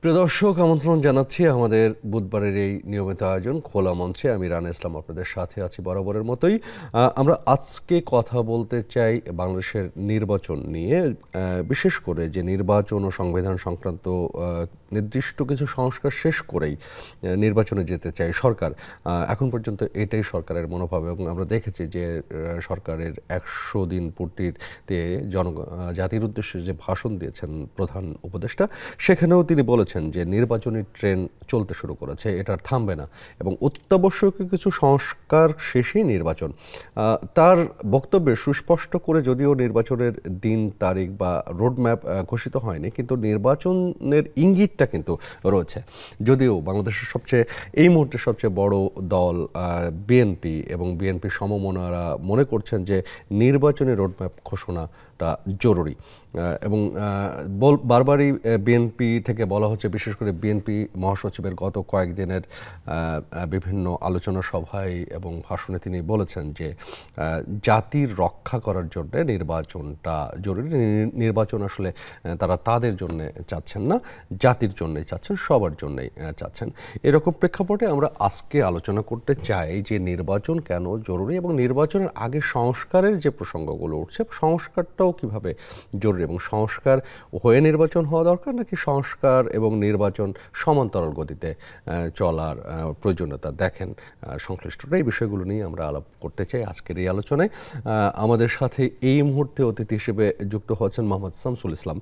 প্রিয় দর্শক, আমন্ত্রণ জানাচ্ছি আমাদের বুধবারের এই নিয়মিত আয়োজন খোলা মঞ্চে। আমি রানা ইসলাম আপনাদের সাথে আছি বরাবরের মতোই। আমরা আজকে কথা বলতে চাই বাংলাদেশের নির্বাচন নিয়ে, বিশেষ করে যে নির্বাচন ও সংবিধান সংক্রান্ত নির্দিষ্ট কিছু সংস্কার শেষ করেই নির্বাচনে যেতে চাই সরকার। এখন পর্যন্ত এটাই সরকারের মনোভাব এবং আমরা দেখেছি যে সরকারের 100 দিন পূর্তিতে জাতির উদ্দেশ্যে যে ভাষণ দিয়েছেন প্রধান উপদেষ্টা, সেখানেও তিনি বলেছেন যে নির্বাচনী ট্রেন চলতে শুরু করেছে, এটা থামবে না এবং অত্যাবশ্যকীয় কিছু সংস্কার শেষেই নির্বাচন। তার বক্তব্যে সুস্পষ্ট করে যদিও নির্বাচনের দিন তারিখ বা রোডম্যাপ ঘোষিত হয়নি, কিন্তু নির্বাচনের ইঙ্গিতটা কিন্তু রয়েছে। যদিও বাংলাদেশের এই মুহূর্তে সবচেয়ে বড় দল বিএনপি এবং বিএনপি সমমনারা মনে করছেন যে নির্বাচনী রোডম্যাপ ঘোষণাটা জরুরি এবং বারবারই বিএনপি থেকে বলা হচ্ছে, বিশেষ করে বিএনপি মহাসচিবের গত কয়েকদিনের বিভিন্ন আলোচনা সভায় এবং ভাষণে তিনি বলেছেন যে জাতির রক্ষা করার জন্য নির্বাচনটা জরুরি। নির্বাচন আসলে তারা তাদের জন্য চাচ্ছেন না, জাতির জন্যই চাচ্ছেন, সবার জন্যই চাচ্ছেন। এরকম প্রেক্ষাপটে আমরা আজকে আলোচনা করতে চাই যে নির্বাচন কেন জরুরি এবং নির্বাচনের আগে সংস্কারের যে প্রসঙ্গগুলো উঠছে, সংস্কারটাও কিভাবে জরুরি এবং সংস্কার হয়ে নির্বাচন হওয়া দরকার নাকি সংস্কার এবং নির্বাচন সমান্তরাল গতিতে চলার প্রয়োজনীয়তা দেখেন সংশ্লিষ্টরা। এই বিষয়গুলো নিয়ে আমরা আলাপ করতে চাই আজকের এই আলোচনায়। আমাদের সাথে এই মুহূর্তে অতিথি হিসেবে যুক্ত হচ্ছেন মোহাম্মদ শামসুল ইসলাম,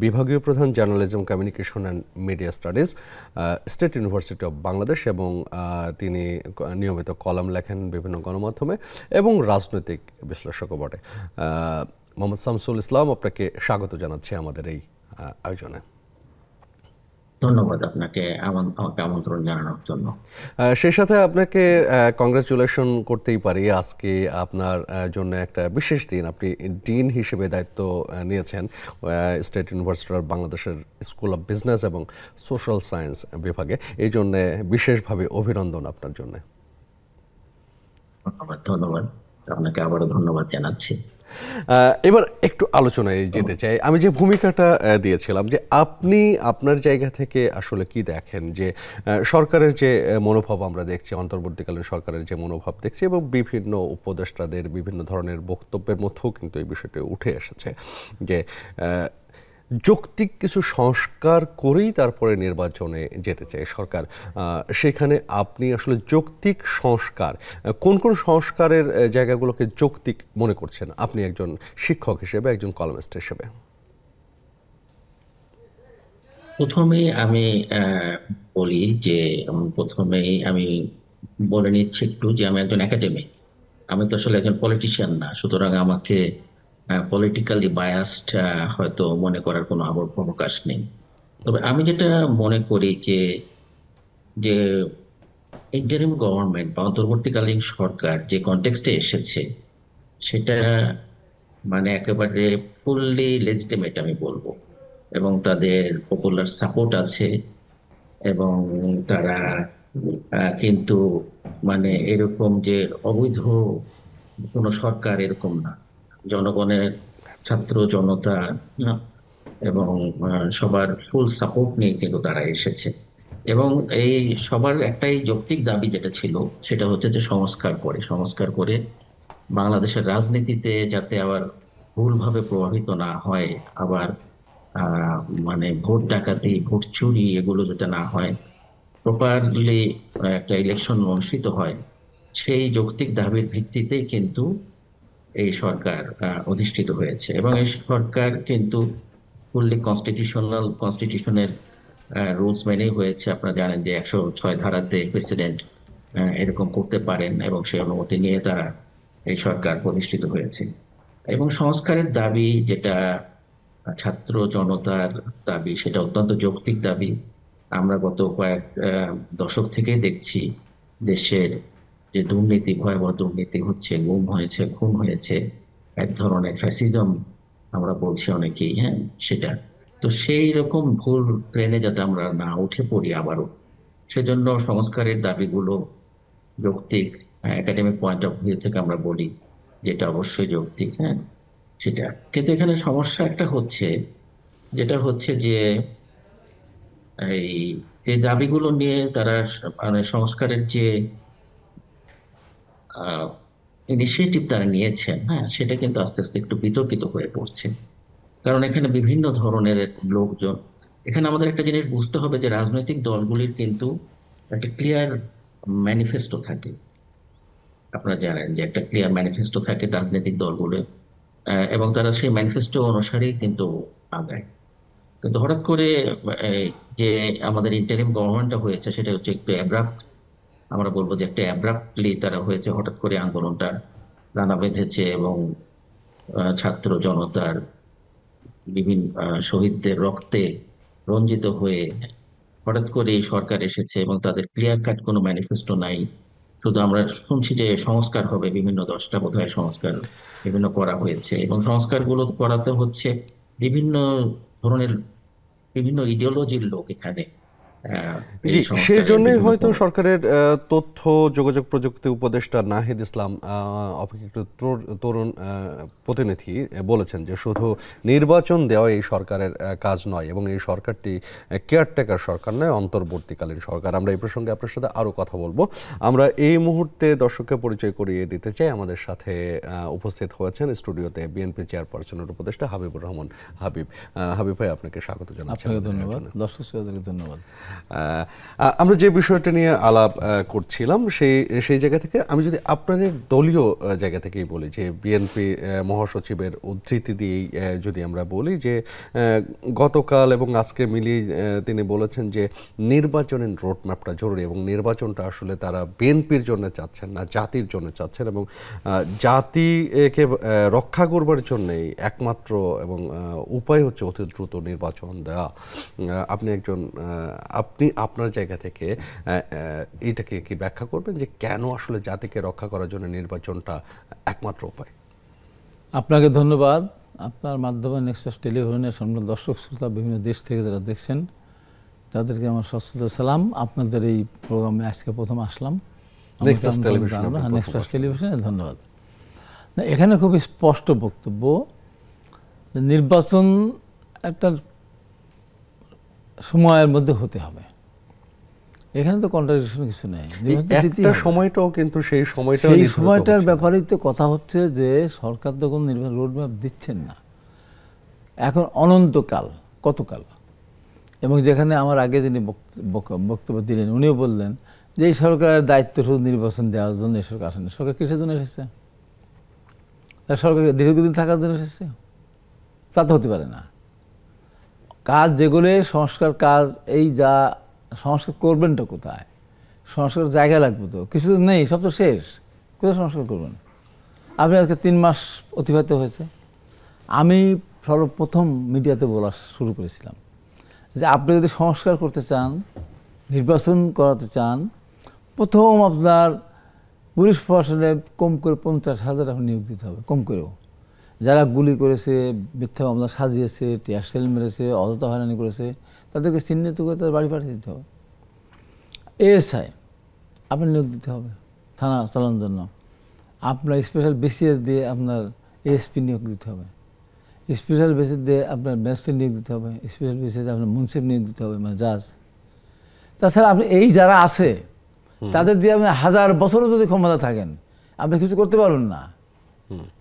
বিভাগীয় প্রধান, journalism, communication and media studies, state university of Bangladesh, এবং তিনি নিয়মিত কলাম লেখেন বিভিন্ন গণমাধ্যমে এবং রাজনৈতিক বিশ্লেষকও বটে। মোহাম্মদ শামসুল ইসলাম, আপনাকে স্বাগত জানাচ্ছি আমাদের এই আয়োজনে। ধন্যবাদ আপনাকে আমাকে আমন্ত্রণ জানানোর জন্য। সেই সাথে আপনাকে কংগ্রাচুলেশন করতেই পারি, আজকে আপনার জন্য একটা বিশেষ দিন। আপনি ডিন হিসেবে দায়িত্ব নিয়েছেন স্টেট ইউনিভার্সিটি অফ বাংলাদেশের স্কুল অফ বিজনেস এবং সোশ্যাল সায়েন্স বিভাগে। এই জন্যে বিশেষভাবে অভিনন্দন আপনার জন্য। ধন্যবাদ আপনাকে, আবারও ধন্যবাদ জানাচ্ছি। এবার একটু আলোচনায় যেতে চাই। আমি যে ভূমিকাটা দিয়েছিলাম যে আপনি আপনার জায়গা থেকে আসলে কি দেখেন যে সরকারের যে মনোভাব আমরা দেখছি, অন্তর্বর্তীকালীন সরকারের যে মনোভাব দেখছি এবং বিভিন্ন উপদেষ্টাদের বিভিন্ন ধরনের বক্তব্যের মধ্যেও কিন্তু এই বিষয়টি উঠে এসেছে যে যৌক্তিক কিছু সংস্কার করেই তারপরে নির্বাচনে যেতে চায় সরকার। সেখানে আপনি আসলে যৌক্তিক সংস্কার, কোন কোন সংস্কারের জায়গাগুলোকে যৌক্তিক মনে করছেন আপনি একজন শিক্ষক হিসেবে, একজন কলামিস্ট হিসেবে? প্রথমেই আমি বলি যে প্রথমেই আমি বলে নিচ্ছি একটু যে আমি একজন একাডেমিক। আমি তো আসলে একজন পলিটিশিয়ান না, সুতরাং আমাকে পলিটিক্যালি বায়াসড হয়তো মনে করার কোনো অবকাশ নেই। তবে আমি যেটা মনে করি যে যে ইন্টারিম গভর্নমেন্ট বা অন্তর্বর্তীকালীন সরকার যে কনটেক্সটে এসেছে, সেটা মানে একেবারে ফুললি লেজিটিমেট আমি বলবো, এবং তাদের পপুলার সাপোর্ট আছে। এবং তারা কিন্তু মানে এরকম যে অবৈধ কোনো সরকার এরকম না। জনগণের, ছাত্র জনতা এবং সবার ফুল সাপোর্ট নিয়ে কিন্তু তারা এসেছে। এবং এই সবার একটাই যৌক্তিক দাবি যেটা ছিল, সেটা হচ্ছে যে সংস্কার করে বাংলাদেশের রাজনীতিতে যাতে আবার ভুলভাবে প্রভাবিত না হয়, আবার আহ মানে ভোট ডাকাতি, ভোট চুরি এগুলো যাতে না হয়, প্রপারলি একটা ইলেকশন অনুষ্ঠিত হয়, সেই যৌক্তিক দাবির ভিত্তিতেই কিন্তু এই সরকার অধিষ্ঠিত হয়েছে। এবং এই সরকার কিন্তু ফুললি কনস্টিটিউশনের রুলস মেনেই হয়েছে। আপনারা জানেন যে 106 ধারাতে প্রেসিডেন্ট এরকম করতে পারেন, এবং সেই অনুমতি নিয়ে তারা এই সরকার প্রতিষ্ঠিত হয়েছে। এবং সংস্কারের দাবি যেটা ছাত্র জনতার দাবি, সেটা অত্যন্ত যৌক্তিক দাবি। আমরা গত কয়েক দশক থেকে দেখছি দেশের যে দুর্নীতি, ভয়াবহ দুর্নীতি হচ্ছে, গুম হয়েছে, খুন হয়েছে, এক ধরনের ফ্যাসিজম আমরা বলছি অনেকেই, হ্যাঁ সেটা। তো সেই রকম ভুল ট্রেনে যাতে আমরা না উঠে পড়ি আবারও, সেজন্য সংস্কারের দাবিগুলো যৌক্তিক। একাডেমিক পয়েন্ট অফ ভিউ থেকে আমরা বলি যেটা অবশ্যই যৌক্তিক, হ্যাঁ সেটা। কিন্তু এখানে সমস্যা একটা হচ্ছে, যেটা হচ্ছে যে এই যে দাবিগুলো নিয়ে তারা মানে সংস্কারের যে ইনিশিয়েটিভ তারা নিয়েছেন, হ্যাঁ, সেটা কিন্তু আস্তে আস্তে একটু বিতর্কিত হয়ে পড়ছে। কারণ এখানে বিভিন্ন ধরনের লোকজন, এখানে আমাদের একটা জিনিস বুঝতে হবে যে রাজনৈতিক দলগুলির কিন্তু একটা ক্লিয়ার ম্যানিফেস্টো থাকে। আপনারা জানেন যে একটা ক্লিয়ার ম্যানিফেস্টো থাকে রাজনৈতিক দলগুলোর, এবং তারা সেই ম্যানিফেস্টো অনুসারেই কিন্তু আগায়। কিন্তু হঠাৎ করে এই যে আমাদের ইন্টারিম গভর্নমেন্টটা হয়েছে, সেটা হচ্ছে একটু অ্যাব্রাপ্ট, আমরা বলবো যে একটা অ্যাব্রাপ্টলি তারা হয়েছে, হঠাৎ করে আন্দোলনটা দানা বেঁধেছে এবং ছাত্র জনতার বিভিন্ন শহীদদের রক্তে রঞ্জিত হয়ে হঠাৎ করে এই সরকার এসেছে এবং তাদের ক্লিয়ার কাট কোনো ম্যানিফেস্টো নাই। শুধু আমরা শুনছি যে সংস্কার হবে, বিভিন্ন 10টা বোধহয় সংস্কার বিভিন্ন করা হয়েছে, এবং সংস্কারগুলো করাতে হচ্ছে বিভিন্ন ধরনের বিভিন্ন ইডিওলজির লোক এখানে জি, এই সংস্কারের সেজন্যই বিভিন্ন হয়তো সরকারের তথ্য যোগাযোগ প্রযুক্তি উপদেষ্টা নাহিদ ইসলাম অপেক্ষাকৃত তরুণ প্রতিনিধি বলেছেন যে শুধু নির্বাচন দেওয়া এই সরকারের কাজ নয়, এবং এই সরকারটি কেয়ারটেকার সরকার নয়, অন্তর্বর্তীকালীন সরকার। আমরা এই প্রসঙ্গে আপনার সাথে আরও কথা বলবো। আমরা এই মুহূর্তে দর্শককে পরিচয় করিয়ে দিতে চাই, আমাদের সাথে উপস্থিত হয়েছেন স্টুডিওতে বিএনপি চেয়ারপারসনের উপদেষ্টা হাবিবুর রহমান হাবিব। হাবিব ভাই, আপনাকে স্বাগত জানাচ্ছি। আপনাকে ধন্যবাদ, দর্শক শ্রোতাদেরকে ধন্যবাদ। আমরা যে বিষয়টা নিয়ে আলাপ করছিলাম সেই জায়গা থেকে আমি যদি আপনাদের দলীয় জায়গা থেকেই বলি, যে বিএনপি মহাসচিবের উদ্ধৃতি দিয়েই যদি আমরা বলি যে গতকাল এবং আজকে মিলিয়ে তিনি বলেছেন যে নির্বাচনের রোডম্যাপটা জরুরি, এবং নির্বাচনটা আসলে তারা বিএনপির জন্য চাচ্ছেন না, জাতির জন্য চাচ্ছেন, এবং জাতিকে রক্ষা করবার জন্যই একমাত্র এবং উপায় হচ্ছে অতি দ্রুত নির্বাচন দেওয়া। আপনি আপনার জায়গা থেকে এটাকে কি ব্যাখ্যা করবেন যে কেন আসলে জাতিকে রক্ষা করার জন্য নির্বাচনটা একমাত্র উপায়? আপনাকে ধন্যবাদ। আপনার মাধ্যমে নেক্সাস টেলিভিশনের সম্মান দর্শক শ্রোতা বিভিন্ন দেশ থেকে যারা দেখছেন তাদেরকে আমার সশ্রদ্ধ সালাম। আপনাদের এই প্রোগ্রামে আজকে প্রথম আসলাম, নেক্সাস টেলিভিশনে ধন্যবাদ। এখানে খুব স্পষ্ট বক্তব্য, নির্বাচন একটা সময়ের মধ্যে হতে হবে, এখানে তো কন্ট্রাডিকশন কিছু নেই। একটা সময়টাও কিন্তু সেই সময়টার ব্যাপারেই তো কথা হচ্ছে যে সরকার তো কোনো নির্বাচন রোডম্যাপ দিচ্ছেন না এখন অনন্তকাল, কতকাল। এবং যেখানে আমার আগে যিনি বক্তব্য দিলেন উনিও বললেন যে এই সরকারের দায়িত্ব শুধু নির্বাচন দেওয়ার জন্য এই সরকার আসেনি। সরকার কিসের জন্য এসেছে? সরকারকে দীর্ঘদিন থাকার জন্য এসেছে? তা তো হতে পারে না। কাজ যেগুলো সংস্কার কাজ, এই যা সংস্কার করবেনটা কোথায়? সংস্কার জায়গা লাগবে তো, কিছু নেই, সব তো শেষ, কোথায় সংস্কার করবেন? আপনি আজকে 3 মাস অতিবাহিত হয়েছে। আমি সর্বপ্রথম মিডিয়াতে বলা শুরু করেছিলাম যে আপনি যদি সংস্কার করতে চান, নির্বাচন করাতে চান, প্রথম আপনার পুলিশ প্রশাসনে কম করে 50,000 আপনি নিয়োগ দিতে হবে, কম করেও। যারা গুলি করেছে, মিথ্যা মামলা সাজিয়েছে, টিয়ারশেল মেরেছে, অযথা হয়রানি করেছে, তাদেরকে চিহ্নিত করে তাদের বাড়ি পাঠিয়ে দিতে হবে। এএসআই আপনি নিয়োগ দিতে হবে থানা চালানোর জন্য। আপনার স্পেশাল বিসিএস দিয়ে আপনার এএসপি নিয়োগ দিতে হবে, স্পেশাল বেসিস দিয়ে আপনার ম্যাজিস্ট্রেট নিয়োগ দিতে হবে, স্পেশাল বেসিস আপনার মুন্সিফ নিয়োগ দিতে হবে, মানে জাজ। তাছাড়া আপনি এই যারা আছে তাদের দিয়ে আপনি 1000 বছরও যদি ক্ষমতা থাকেন আপনি কিছু করতে পারবেন না।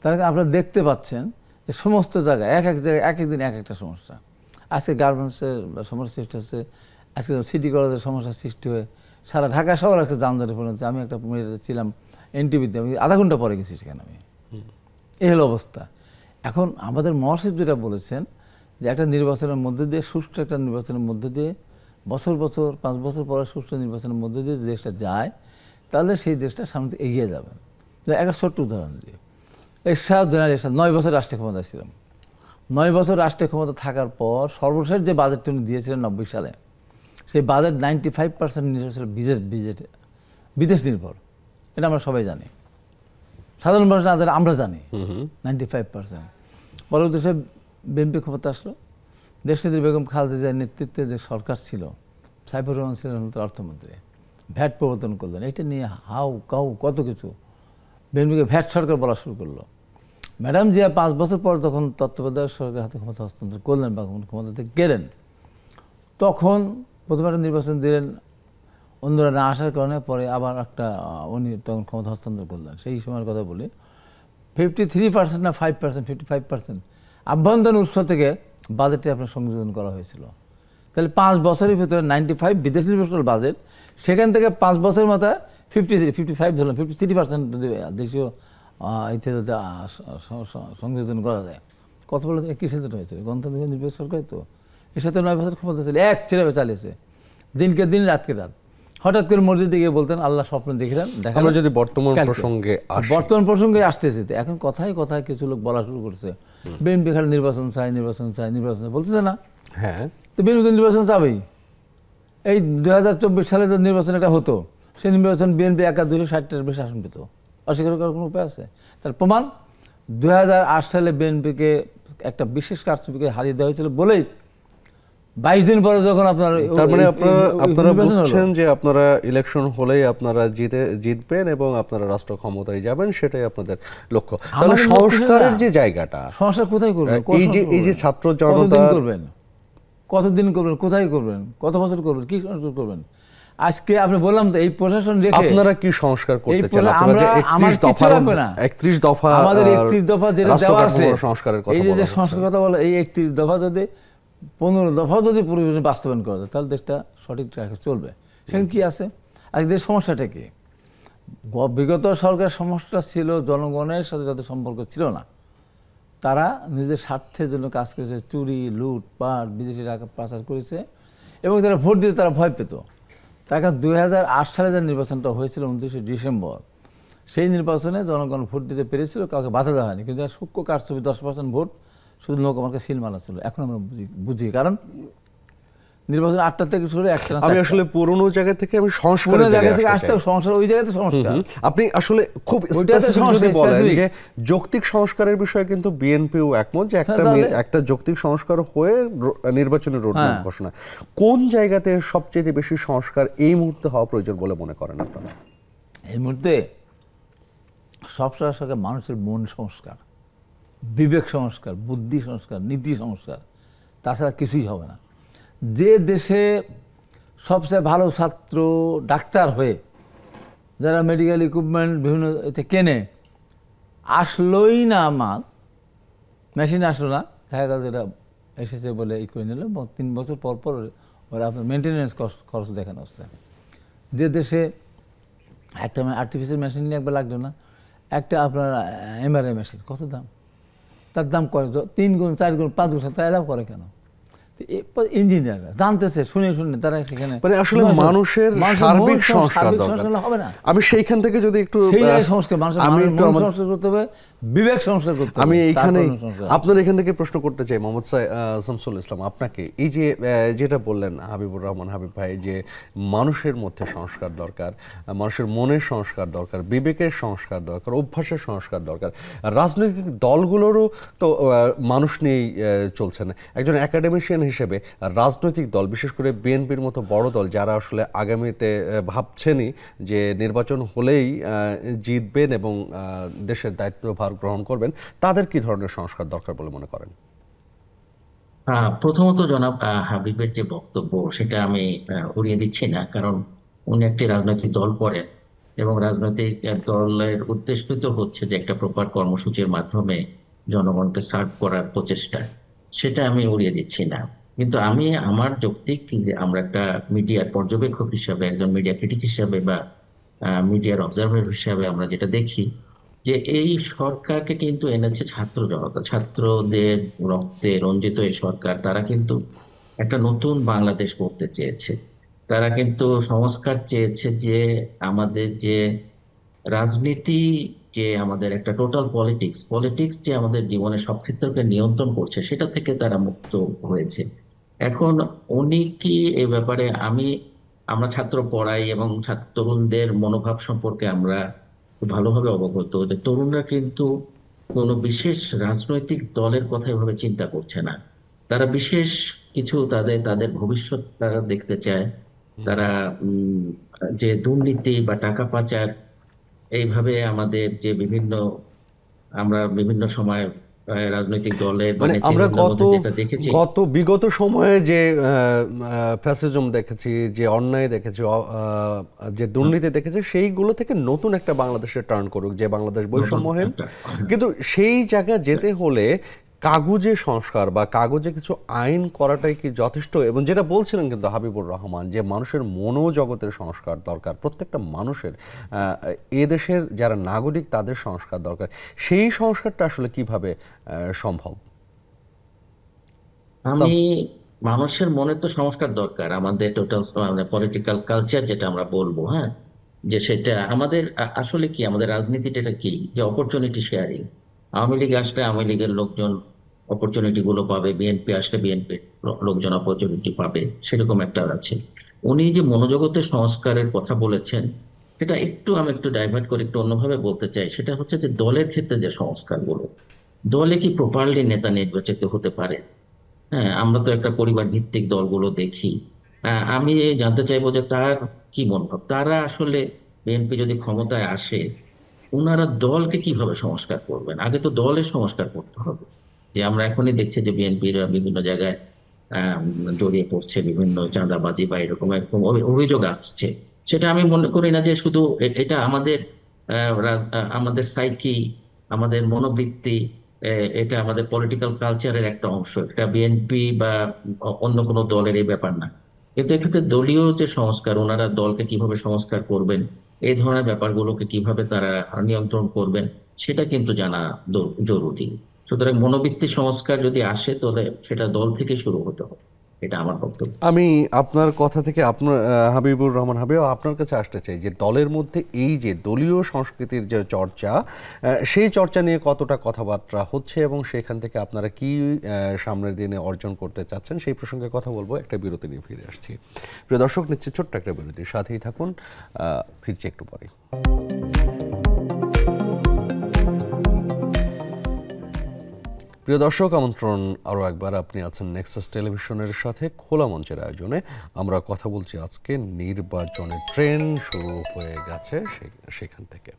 তার আপনারা দেখতে পাচ্ছেন যে সমস্ত জায়গায় এক এক জায়গায় এক এক দিন এক একটা সমস্যা। আজকে গার্মেন্টসের সমস্যা সৃষ্টি হচ্ছে, আজকে সিটি কলেজের সমস্যা সৃষ্টি হয়ে সারা ঢাকা শহর একটা যানজটে পরিণত। আমি একটা ছিলাম এনটিভিতে, আমি আধা ঘন্টা পরে গেছি সেখানে। আমি এই হলো অবস্থা। এখন আমাদের মহাসচিব যেটা বলেছেন যে একটা নির্বাচনের মধ্যে দিয়ে, সুষ্ঠু একটা নির্বাচনের মধ্যে দিয়ে, বছর বছর 5 বছর পরে সুষ্ঠু নির্বাচনের মধ্যে দিয়ে দেশটা যায়, তাহলে সেই দেশটা সামনে এগিয়ে যাবে। একটা ছোট্ট উদাহরণ দিয়ে, এরশাদ 9 বছর রাষ্ট্রীয় ক্ষমতা ছিলাম। 9 বছর রাষ্ট্রীয় ক্ষমতা থাকার পর সর্বশেষ যে বাজেটটা উনি দিয়েছিলেন 90 সালে, সেই বাজেট 95% নির্ভর ছিল বিদেশ নির্ভর। এটা আমরা সবাই জানি, সাধারণ মানুষ না জানে, আমরা জানি 95%। পরবর্তী সে বিএনপি ক্ষমতা আসলো, দেশনেত্রী বেগম খালেদা জিয়ার নেতৃত্বে যে সরকার ছিল, সাইফুর রহমান ছিলেন অর্থমন্ত্রী, ভ্যাট প্রবর্তন করলেন। এটা নিয়ে হাউ কাউ কত কিছু, বিএনপিকে ভ্যাট সরকার বলা শুরু করলো। ম্যাডাম জিয়া 5 বছর পর তখন তত্ত্বাবধায়ক সরকারের হাতে ক্ষমতা হস্তান্তর করলেন বা ক্ষমতা থেকে গেলেন, তখন প্রথমে একটা নির্বাচন দিলেন, অন্যরা না আসার কারণে পরে আবার একটা উনি তখন ক্ষমতা হস্তান্তর করলেন। সেই সময়ের কথা বলি, 53% না 5%, 55% আভ্যন্তরীণ উৎস থেকে বাজেটে আপনার সংযোজন করা হয়েছিল। তাহলে 5 বছরের ভিতরে 95 বিদেশ নির্ভরশীল বাজেট, সেখান থেকে 5 বছরের মাথায় 55 ধরলাম, 53% যদি দেশীয় ইতে যদি সংযোজন করা যায়, কত বলে কিসের জন্য হয়েছিল? গণতান্ত্রিক নির্বাচন সরকার তো এর সাথে 9 বছর ক্ষমতা ছিল, এক ছেড়ে চালিয়েছে, দিনকে দিন রাতকে রাত। হঠাৎ করে মসজিদে গিয়ে বলতেন আল্লাহ স্বপ্ন দেখিলেন। আমরা যদি বর্তমান প্রসঙ্গে আসি, বর্তমান প্রসঙ্গে আসতেছে, এখন কথায় কথায় কিছু লোক বলা শুরু করছে, বিএনপি খালি নির্বাচন চাই, নির্বাচন চাই, নির্বাচন চাই বলতেছে না? হ্যাঁ, তো বিএনপি নির্বাচন চাবেই। এই 2024 সালে যে নির্বাচন এটা হতো, সেই নির্বাচন বিএনপি একা 260টার বেশি আসন পেত, অস্বীকার করার কোনো উপায় আছে? তার প্রমাণ 2008 সালে বিএনপিকে একটা বিশেষ কারচুপিকে হারিয়ে দেওয়া হয়েছিল বলেই 22 দিন পরে যখন আপনার তার মানে আপনারা বুঝছেন যে আপনারা ইলেকশন হলেই আপনারা জিতবেন এবং আপনারা রাষ্ট্র ক্ষমতায় যাবেন, সেটাই আপনাদের লক্ষ্য। তাহলে সংস্কারের যে জায়গাটা, সংস্কার কোথায় করবেন? এই যে ছাত্র জনতা করবেন, কতদিন করবেন, কোথায় করবেন, কত বছর করবেন, কি সংস্কার করবেন? আজকে আপনি বললাম তো এই প্রশাসন রেখে আপনারা কি সংস্কার করতে চান? আপনারা যে 31 দফা আমাদের 31 দফা যেটা দেওয়া আছে, সংস্কারের কথা এই যে সংস্কার কথা বলে, এই 31 দফা যদি 15 দফা যদি পুরোপুরি বাস্তবায়ন করা যায়, তাহলে দেশটা সঠিক ট্র্যাকে চলবে। সেখানে কি আছে? আজকে সমস্যাটা কি? বিগত সরকার সমস্যা ছিল জনগণের সাথে যাদের সম্পর্ক ছিল না, তারা নিজের স্বার্থের জন্য কাজ করেছে, চুরি, লুট, পাট, বিদেশি টাকা পাচার করেছে এবং তারা ভোট দিতে তারা ভয় পেত। তার কারণ 2008 সালে যে নির্বাচনটা হয়েছিল 29শে ডিসেম্বর, সেই নির্বাচনে জনগণ ভোট দিতে পেরেছিল, কাউকে বাধা দেওয়া হয়নি। কিন্তু সূক্ষ্ম কারচুপি 10% ভোট শুধু নৌকামার্কে সিল মারা ছিল। এখন আমরা বুঝি কারণ নির্বাচন 8টা থেকে শুরু 1টা। আমি আসলে পুরনো জায়গা থেকে আমি সংস্কারের জায়গা থেকে আসতে সংস্কার, ওই জায়গাতে সংস্কার। আপনি আসলে খুব স্পেসিফিক যদি বলেন যে যৌক্তিক সংস্কারের বিষয়ে কিন্তু বিএনপিও একমত যে একটা যৌক্তিক সংস্কার হয়ে নির্বাচনের রোডম্যাপ ঘোষণা। কোন জায়গাতে সবচেয়ে বেশি সংস্কার এই মুহূর্তে হওয়া প্রয়োজন বলে মনে করেন আপনারা? এই মুহূর্তে সব সংস্কার মানুষের মন সংস্কার, বিবেক সংস্কার, বুদ্ধি সংস্কার, নীতি সংস্কার, তাছাড়া কিছুই হবে না। যে দেশে সবচেয়ে ভালো ছাত্র ডাক্তার হয়ে যারা মেডিকেল ইকুইপমেন্ট বিভিন্ন এতে কেনে, আসলোই না, আমার মেশিন আসলো না, দেখা গেল যেটা এসেছে বলে ই করে নিল, 3 বছর পর পর ওরা আপনার মেনটেন্যান্স খরচ দেখানো হচ্ছে। যে দেশে একটা আর্টিফিশিয়াল মেশিন নিয়ে একবার লাগলো না, একটা আপনার এমআরআই মেশিন কত দাম, তার দাম কয় 3 গুণ 4 গুণ 5 গুণ, তারা এলাও করে কেন? ইঞ্জিনিয়াররা জানতেছে, শুনে তারা সেখানে আসলে মানুষের সার্বিক সংস্কার হবে না। আমি সেইখান থেকে যদি একটু সংস্কার, সংস্কার করতে হবে, বিবেক সংস্কার করতে হবে। আমি এইখানে আপনার এখান থেকে প্রশ্ন করতে চাই মোহাম্মদ শামসুল ইসলাম আপনাকে, এই যে যেটা বললেন হাবিবুর রহমান হাবিব ভাই, যে মানুষের মধ্যে সংস্কার দরকার, মানুষের মনের সংস্কার দরকার, বিবেকের সংস্কার দরকার, অভ্যাসের সংস্কার দরকার। রাজনৈতিক দলগুলোরও তো মানুষ নিয়েই চলছে না। একজন একাডেমিশিয়ান হিসেবে রাজনৈতিক দল, বিশেষ করে বিএনপির মতো বড় দল, যারা আসলে আগামীতে ভাবছেনই যে নির্বাচন হলেই জিতবেন এবং দেশের দায়িত্বভার গ্রহণ করবেন, তাদের কি ধরনের সংস্কার দরকার বলে মনে করেন? প্রথমত জনাব হাবিবের যে বক্তব্য, সেটা আমি উড়িয়ে দিচ্ছি না, কারণ উনি একটি রাজনৈতিক দল করেন এবং রাজনৈতিক দলের উদ্দেশ্য তো হচ্ছে যে একটা প্রপার কর্মসূচির মাধ্যমে জনগণকে সার্ভ করার প্রচেষ্টা, সেটা আমি উড়িয়ে দিচ্ছি না। কিন্তু আমি আমার যৌক্তিক যে আমরা একটা মিডিয়ার পর্যবেক্ষক হিসাবে, একজন মিডিয়া ক্রিটিক হিসাবে বা মিডিয়ার অবজারভার হিসাবে আমরা যেটা দেখি যে এই সরকারকে কিন্তু এনেছে ছাত্র জনতা, ছাত্রদের রক্তে রঞ্জিত এই সরকার। তারা কিন্তু একটা নতুন বাংলাদেশ করতে চেয়েছে, তারা কিন্তু সংস্কার চেয়েছে, যে আমাদের যে রাজনীতি, যে আমাদের একটা টোটাল পলিটিক্স যে আমাদের জীবনের সব ক্ষেত্রকে নিয়ন্ত্রণ করছে, সেটা থেকে তারা মুক্ত হয়েছে। এখন উনি কি এই ব্যাপারে, আমরা ছাত্র পড়াই এবং তরুণদের মনোভাব সম্পর্কে আমরা খুব ভালোভাবে অবগত যে তরুণরা কিন্তু কোনো বিশেষ রাজনৈতিক দলের কথা এভাবে চিন্তা করছে না। তারা বিশেষ কিছু তাদের ভবিষ্যৎ তারা দেখতে চায়। তারা যে দুর্নীতি বা টাকা পাচার, এইভাবে আমাদের যে আমরা বিভিন্ন সময় রাজনৈতিক দলের বা মানে আমরা নেতৃবৃন্দের মধ্যে যেটা দেখেছি। বিগত সময়ে যে ফ্যাসিজম দেখেছি, যে অন্যায় দেখেছি, যে দুর্নীতি দেখেছি, সেইগুলো থেকে নতুন একটা বাংলাদেশে টার্ন করুক, যে বাংলাদেশ নতুন বৈষম্যহীন। একটা কিন্তু সেই জায়গায় যেতে হলে কাগজে সংস্কার বা কাগজে কিছু আইন করাটাই কি যথেষ্ট? এবং যেটা বলছিলেন কিন্তু হাবিবুর রহমান, যে মানুষের মনোজগতের সংস্কার দরকার, প্রত্যেকটা মানুষের, এদেশের যারা নাগরিক তাদের সংস্কার দরকার। সেই সংস্কারটা আসলে কিভাবে সম্ভব? আমি মানুষের মনে তো সংস্কার দরকার, আমাদের টোটাল পলিটিক্যাল কালচার যেটা আমরা বলবো, হ্যাঁ, যে সেটা আমাদের আসলে কি, আমাদের রাজনীতিটা এটা কি, যে অপরচুনিটি শেয়ারিং। আওয়ামী লীগ আসলে আওয়ামী লীগের লোকজন অপরচুনিটি গুলো পাবে, বিএনপি আসলে বিএনপির লোকজন অপরচুনিটি পাবে, সেরকম একটা আছে। উনি যে মনোজগতের সংস্কারের কথা বলেছেন, সেটা আমি একটু ডাইভার্ট করে একটু অন্যভাবে বলতে চাই। সেটা হচ্ছে যে দলের ক্ষেত্রে যে সংস্কারগুলো, দলে কি প্রপারলি নেতা নির্বাচিত হতে পারে? হ্যাঁ, আমরা তো একটা পরিবার ভিত্তিক দলগুলো দেখি। আমি জানতে চাইবো যে তার কি মনোভাব, তারা আসলে বিএনপি যদি ক্ষমতায় আসে, ওনারা দলকে কিভাবে সংস্কার করবেন? আগে তো দলের সংস্কার করতে হবে। যে আমরা এখনই দেখছি যে বিএনপির বিভিন্ন জায়গায় আহ জড়িয়ে পড়ছে বিভিন্ন চাঁদাবাজি বা এরকম এরকম অভিযোগ আসছে। সেটা আমি মনে করি না যে শুধু এটা আমাদের আমাদের সাইকি, আমাদের মনোবৃত্তি, এটা আমাদের পলিটিক্যাল কালচারের একটা অংশ। এটা বিএনপি বা অন্য কোনো দলের এই ব্যাপার না। কিন্তু এক্ষেত্রে দলীয় যে সংস্কার, ওনারা দলকে কিভাবে সংস্কার করবেন, এই ধরনের ব্যাপারগুলোকে কিভাবে তারা নিয়ন্ত্রণ করবেন, সেটা কিন্তু জানা জরুরি। সুতরাং মনোবৃত্তি সংস্কার যদি আসে, তাহলে সেটা দল থেকে শুরু হতে হবে, এটা আমার বক্তব্য। আমি আপনার কথা থেকে আপনার হাবিবুর রহমান হাবিব, আপনার কাছে আসতে চাই যে দলের মধ্যে এই যে দলীয় সংস্কৃতির যে চর্চা, সেই চর্চা নিয়ে কতটা কথাবার্তা হচ্ছে এবং সেখান থেকে আপনারা কি সামনের দিনে অর্জন করতে চাচ্ছেন, সেই প্রসঙ্গে কথা বলবো। একটা বিরতি নিয়ে ফিরে আসছি। প্রিয় দর্শক, নিচ্ছে ছোট্ট একটা বিরতির সাথেই থাকুন, ফিরছি একটু পরে। প্রিয় দর্শক, আমন্ত্রণ আরও একবার, আপনি আছেন নেক্সাস টেলিভিশনের সাথে খোলা মঞ্চের আয়োজনে। আমরা কথা বলছি আজকে নির্বাচনের ট্রেন শুরু হয়ে গেছে সেখান থেকে।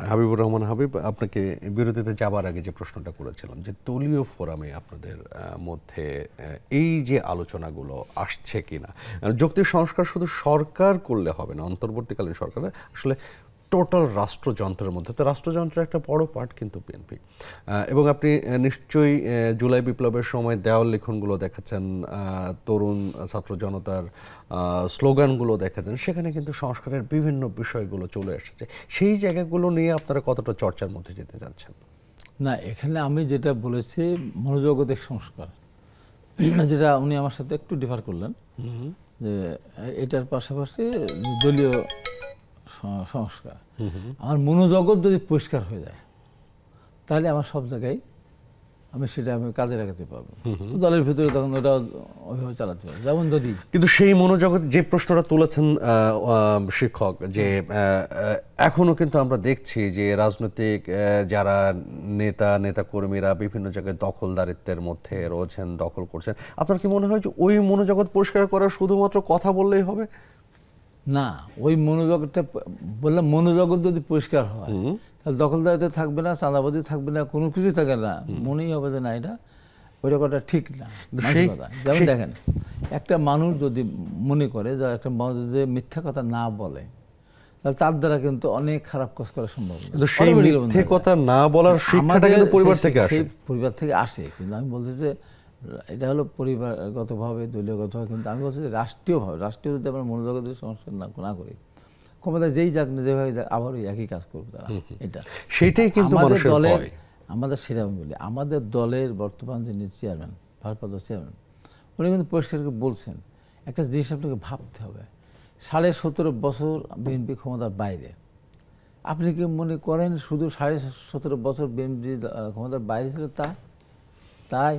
হাবিবুর রহমান হাবিব, আপনাকে বিরতিতে যাবার আগে যে প্রশ্নটা করেছিলাম, যে দলীয় ফোরামে আপনাদের মধ্যে এই যে আলোচনাগুলো আসছে কিনা, যৌক্তিক সংস্কার শুধু সরকার করলে হবে না, অন্তর্বর্তীকালীন সরকার আসলে টোটাল রাষ্ট্রযন্ত্রের মধ্যে, তো রাষ্ট্রযন্ত্রের একটা বড় পার্ট কিন্তু বিএনপি। এবং আপনি নিশ্চয়ই জুলাই বিপ্লবের সময় দেওয়াল লিখনগুলো দেখাচ্ছেন, তরুণ ছাত্র জনতার স্লোগানগুলো দেখাচ্ছেন, সেখানে কিন্তু সংস্কারের বিভিন্ন বিষয়গুলো চলে এসেছে। সেই জায়গাগুলো নিয়ে আপনারা কতটা চর্চার মধ্যে যেতে চাচ্ছেন? না, এখানে আমি যেটা বলেছি মনোজগতিক সংস্কার, যেটা উনি আমার সাথে একটু ডিফার করলেন, যে এটার পাশাপাশি দলীয় সংস্কার। আমার মনোজগৎ যদি পরিষ্কার হয়ে যায়, তাহলে আমার সব জায়গায় আমি কাজে লাগাতে পারবো। দলের ভিতরে তখন ওটা ওইভাবে চালাতে পারবো। যেমন যদি কিন্তু সেই মনোজগৎ, যে প্রশ্নটা তুলেছেন শিক্ষক, যে এখনো কিন্তু আমরা দেখছি যে রাজনৈতিক যারা নেতাকর্মীরা বিভিন্ন জায়গায় দখলদারিত্বের মধ্যে রয়েছেন, দখল করছেন। আপনার কি মনে হয় যে ওই মনোজগৎ পরিষ্কার করা শুধুমাত্র কথা বললেই হবে? না, ওই মনোজগৎটা বললাম, মনোজগৎ যদি পরিষ্কার হয়, তাহলে দখলদারিতে থাকবে না, চাঁদাবাজি থাকবে না, কোনো কিছু থাকবে না। মনেই হবে যে না, এটা ওইটা করা ঠিক না। যেমন দেখেন, একটা মানুষ যদি মনে করে যে একটা মানুষ যদি মিথ্যা কথা না বলে, তাহলে তার দ্বারা কিন্তু অনেক খারাপ কাজ করা সম্ভব। কিন্তু সেই মিথ্যে কথা না বলার শিক্ষাটা কিন্তু পরিবার থেকে আসে। পরিবার থেকে আসে, কিন্তু আমি বলছি যে এটা হলো পরিবারগতভাবে, দলীয়গতভাবে। কিন্তু আমি বলছি যে রাষ্ট্রীয়ভাবে, রাষ্ট্রীয় যদি আমরা মনোজগতের সংস্কার না করি, ক্ষমতা যেই যাক না যেভাবে যাক, আবার ওই একই কাজ করবে তারা। এটা সেটাই কিন্তু মানুষের ভয়। আমাদের সেটা আমি বলি, আমাদের দলের বর্তমান যিনি চেয়ারম্যান, ভারপ্রাপ্ত চেয়ারম্যান, উনি কিন্তু পরিষ্কার করে বলছেন, একটা জিনিস আপনাকে ভাবতে হবে, 17.5 বছর বিএনপি ক্ষমতার বাইরে। আপনি কি মনে করেন শুধু 17.5 বছর বিএনপি ক্ষমতার বাইরে ছিল তাই?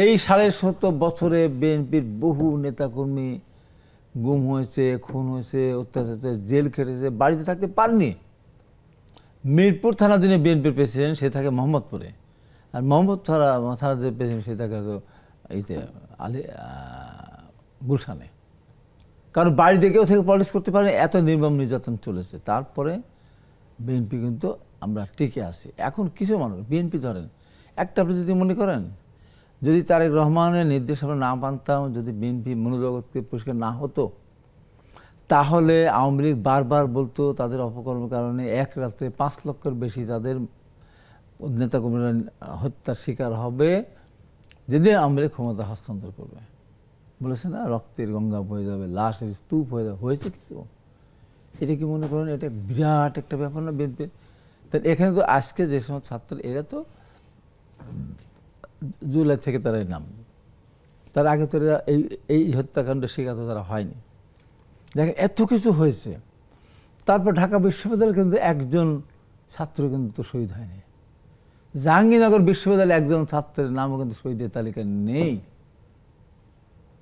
এই 17.5 বছরে বিএনপির বহু নেতাকর্মী গুম হয়েছে, খুন হয়েছে, অত্যাচার, জেল খেটেছে, বাড়িতে থাকতে পারেনি। মিরপুর থানা যিনি বিএনপির প্রেসিডেন্ট, সে থাকে মোহাম্মদপুরে, আর মোহাম্মদ থানা যে প্রেসিডেন্ট, সে থাকে এইতে গুলশানে। কারণ বাড়িতে কেউ থেকে পলিটিক্স করতে পারে, এত নির্মম নির্যাতন চলেছে। তারপরে বিএনপি কিন্তু আমরা টিকে আছি। এখন কিছু মানুষ বিএনপি ধরেন একটা আপনি যদি মনে করেন, যদি তারেক রহমানের নির্দেশ আমরা না মানতাম, যদি বিএনপি মনোজগৎকে পরিষ্কার না হতো, তাহলে আওয়ামী লীগ বারবার বলতো তাদের অপকর্মের কারণে এক রাত্রে 5 লক্ষের বেশি তাদের নেতাকর্মীরা হত্যার শিকার হবে যেদিন আওয়ামী লীগ ক্ষমতা হস্তান্তর করবে। বলেছে না, রক্তের গঙ্গা বয়ে যাবে, লাশের স্তূপ হয়ে যাবে। হয়েছে কিছু? এটা কি মনে করেন এটা বিরাট একটা ব্যাপার না বিএনপি? তাই এখানে তো আজকে যে সময় ছাত্র, এরা তো জুলাই থেকে তারাই নামবে, তার আগে তো এরা এই হত্যাকাণ্ডের শিকার তো তারা হয়নি। দেখেন এত কিছু হয়েছে, তারপর ঢাকা বিশ্ববিদ্যালয়ে কিন্তু একজন ছাত্র কিন্তু তো শহীদ হয়নি। জাহাঙ্গীরনগর বিশ্ববিদ্যালয়ে একজন ছাত্রের নামও কিন্তু শহীদের তালিকায় নেই।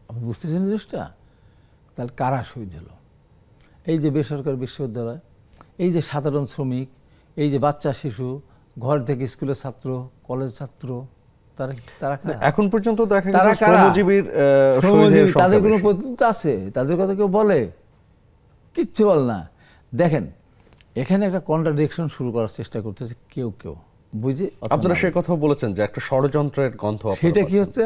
আপনি বুঝতেছেন জিনিসটা? তাহলে কারা শহীদ হলো? এই যে বেসরকারি বিশ্ববিদ্যালয়, এই যে সাধারণ শ্রমিক, এই যে বাচ্চা শিশু, ঘর থেকে স্কুলের ছাত্র, কলেজ ছাত্র, তারা তারা এখন পর্যন্ত দেখা তারা গেছে কারা? শ্রমজীবীর শ্রমজীবী, সংখ্যা তাদের কোনো বেশি। প্রতিনিধিত্ব আছে? তাদের কথা কেউ বলে? কিচ্ছু বল না। দেখেন এখানে একটা কন্ট্রাডিকশন শুরু করার চেষ্টা করতেছে কেউ কেউ, বুঝি আপনারা সে কথা বলেছেন যে একটা ষড়যন্ত্রের গন্ধ আপনারা সেটা কি পাচ্ছেন। হচ্ছে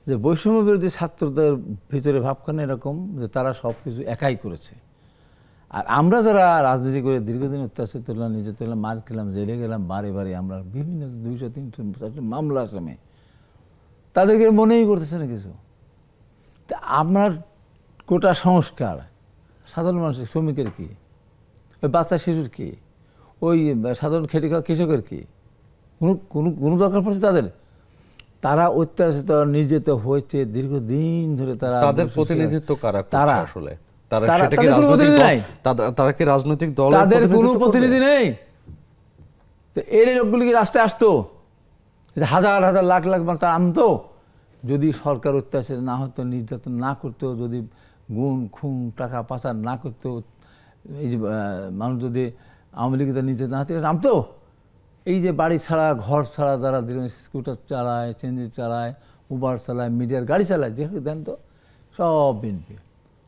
যে বৈষম্য বিরোধী ছাত্রদের ভিতরে ভাবখানে এরকম যে তারা সব কিছু একাই করেছে, আর আমরা যারা রাজনীতি করে দীর্ঘদিন অত্যাচার তুললাম, নিজে তুললাম, মার খেলাম, জেলে গেলাম, বারে বারে আমরা বিভিন্ন 200, 300, 400 মামলা আসামে, তাদেরকে মনেই করতেছে না কিছু। তা আপনার কোটা সংস্কার সাধারণ মানুষের, শ্রমিকের কি, ওই বাচ্চা শিশুর কি, ওই সাধারণ খেটে খাওয়া কৃষকের কি কোনো কোনো কোনো দরকার পড়ছে তাদের? তারা অত্যাচারিত নির্যাতিত হয়েছে দীর্ঘদিন ধরে। তারা তাদের প্রতিনিধিত্ব কারা করছে তারা আসলে? তারা তারা- সেটা কি তাদের কোনো রাজনৈতিক প্রতিনিধি দল? নাই। তারা কি রাজনৈতিক দলের তাদের কোনো প্রতিনিধিত্ব করবে? প্রতিনিধি নেই। তো এর লোকগুলি কি রাস্তায় আসতো? এই যে হাজার হাজার লাখ লাখ মানুষ তারা আনতো যদি সরকার অত্যাচার না হতো, নির্যাতন না করতো, যদি গুণ খুন টাকা পাচার না করতো, এই যে মানুষ যদি আওয়ামী লীগ নির্যাতন না হতো, এটা নামতো? এই যে বাড়ি ছাড়া ঘর ছাড়া যারা স্কুটার চালায়, চেঞ্জি চালায়, উবার চালায়, মিডিয়ার গাড়ি চালায়, যেহেতু দেন তো সব বিএনপি।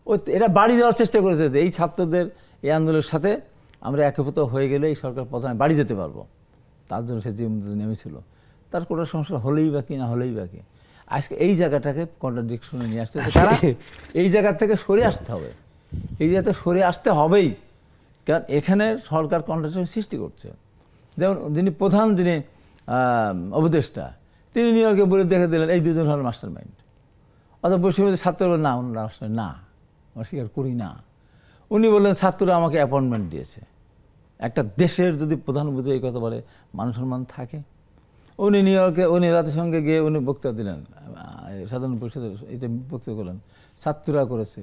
ওই এরা বাড়ি যাওয়ার চেষ্টা করেছে যে এই ছাত্রদের এই আন্দোলনের সাথে আমরা একীভূত হয়ে গেলে এই সরকার প্রধান বাড়ি যেতে পারবো, তার জন্য সে জীবন নেমেছিল। তার কোনো সমস্যা হলেই বা কি না হলেই বা কি, আজকে এই জায়গাটাকে কন্ট্রাডিকশনে নিয়ে আসতে হবে। তারা এই জায়গা থেকে সরে আসতে হবে, এই জায়গাতে সরে আসতে হবেই, কারণ এখানে সরকার কন্ট্রাডিকশন সৃষ্টি করছে। যেমন প্রধান যিনি উপদেষ্টা, তিনি নিউ ইয়র্কে বলে দেখে দিলেন এই দুজন হল মাস্টার মাইন্ড। অথবা বৈষম্য ছাত্র বলেন না, ওনারা আসলে না, আমরা স্বীকার করি না। উনি বললেন ছাত্ররা আমাকে অ্যাপয়েন্টমেন্ট দিয়েছে। একটা দেশের যদি প্রধান উপদেষ্টা এই কথা বলে, মান সম্মান থাকে? উনি নিউ ইয়র্কে উনি জাতিসংঘে গিয়ে উনি বক্তব্য দিলেন, সাধারণ পরিষদের এতে বক্তব্য করলেন ছাত্ররা করেছে।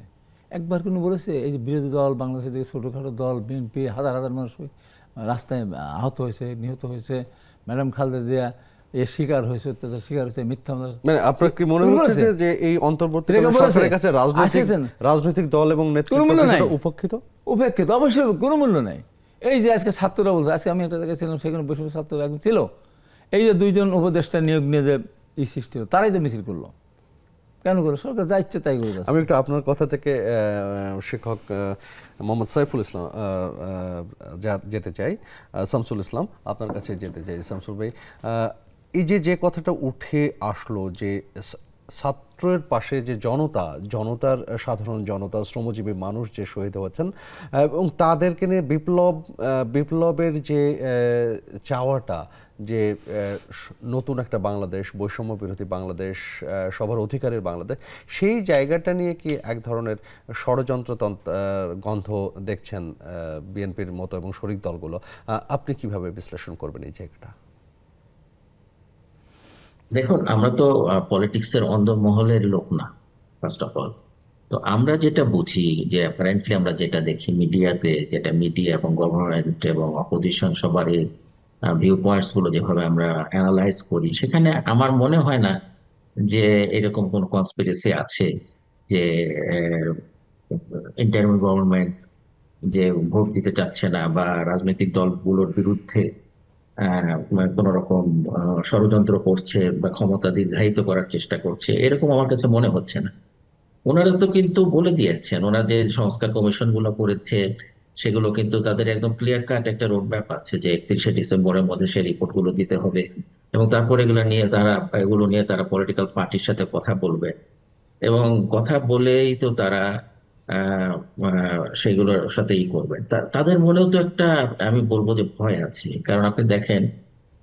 একবার কোনো বলেছে এই যে বিরোধী দল, বাংলাদেশের যে ছোটোখাটো দল বিএনপি, হাজার হাজার মানুষ রাস্তায় আহত হয়েছে, নিহত হয়েছে, ম্যাডাম খালেদা জিয়া এর শিকার হয়েছে, অত্যাচার শিকার হয়েছে, মিথ্যা মানে আপনার কি মনে হচ্ছে যে এই অন্তর্বর্তীকালীন সরকারের কাছে রাজনৈতিক দল এবং নেতৃত্ব উপেক্ষিত? উপেক্ষিত অবশ্যই, কোনো মূল্য নাই। এই যে আজকে ছাত্ররা বলছে, আজকে আমি একটা জায়গায় ছিলাম, সেখানে বৈষম্য ছাত্র একজন ছিল, এই যে 2 জন উপদেষ্টা নিয়োগ নিয়ে যে এই সৃষ্টি হলো, তারাই তো মিছিল করলো। কেন করলো? সরকার যা ইচ্ছে তাই করে যাচ্ছে। আমি একটু আপনার কথা থেকে শিক্ষক মোহাম্মদ সাইফুল ইসলাম যেতে চাই, শামসুল ইসলাম আপনার কাছে যেতে চাই। শামসুল ভাই, এই যে কথাটা উঠে আসলো যে ছাত্রের পাশে যে জনতার সাধারণ জনতা, শ্রমজীবী মানুষ যে শহীদ হয়েছেন এবং তাদেরকে নিয়ে বিপ্লবের যে চাওয়াটা, যে নতুন একটা বাংলাদেশ, বৈষম্য বিরোধী বাংলাদেশ, সবার অধিকারের বাংলাদেশ, সেই জায়গাটা নিয়ে কি এক ধরনের ষড়যন্ত্রতন্ত্র গন্ধ দেখছেন বিএনপির মতো এবং শরিক দলগুলো? আপনি কিভাবে বিশ্লেষণ করবেন এই জায়গাটা? দেখুন, আমরা তো পলিটিক্সের অন্দরমহলের লোক না, ফার্স্ট অফ অল। তো আমরা যেটা বুঝি, যে অ্যাপারেন্টলি আমরা যেটা দেখি মিডিয়াতে, যেটা মিডিয়া এবং গভর্নমেন্ট এবং অপোজিশন সবারই ভিউ পয়েন্টস গুলো যেভাবে আমরা অ্যানালাইজ করি, সেখানে আমার মনে হয় না যে এরকম কোন কনস্পিরেসি আছে যে ইন্টারিম গভর্নমেন্ট যে ভোট দিতে চাচ্ছে না বা রাজনৈতিক দলগুলোর বিরুদ্ধে কোন রকম ষড়যন্ত্র করছে বা ক্ষমতা দীর্ঘায়িত করার চেষ্টা করছে, এরকম আমার কাছে মনে হচ্ছে না। ওনারা তো কিন্তু বলে দিয়েছেন, ওনারা যে সংস্কার কমিশন গুলো করেছে সেগুলো কিন্তু তাদের একদম ক্লিয়ার কাট একটা রোড ম্যাপ আছে যে 31শে ডিসেম্বরের মধ্যে সেই রিপোর্ট গুলো দিতে হবে। এবং তারপর এগুলো নিয়ে তারা পলিটিক্যাল পার্টির সাথে কথা বলবে, এবং কথা বলেই তো তারা সেগুলোর সাথেই করবেন। তাদের মনেও তো একটা, আমি বলবো যে ভয় আছে। কারণ আপনি দেখেন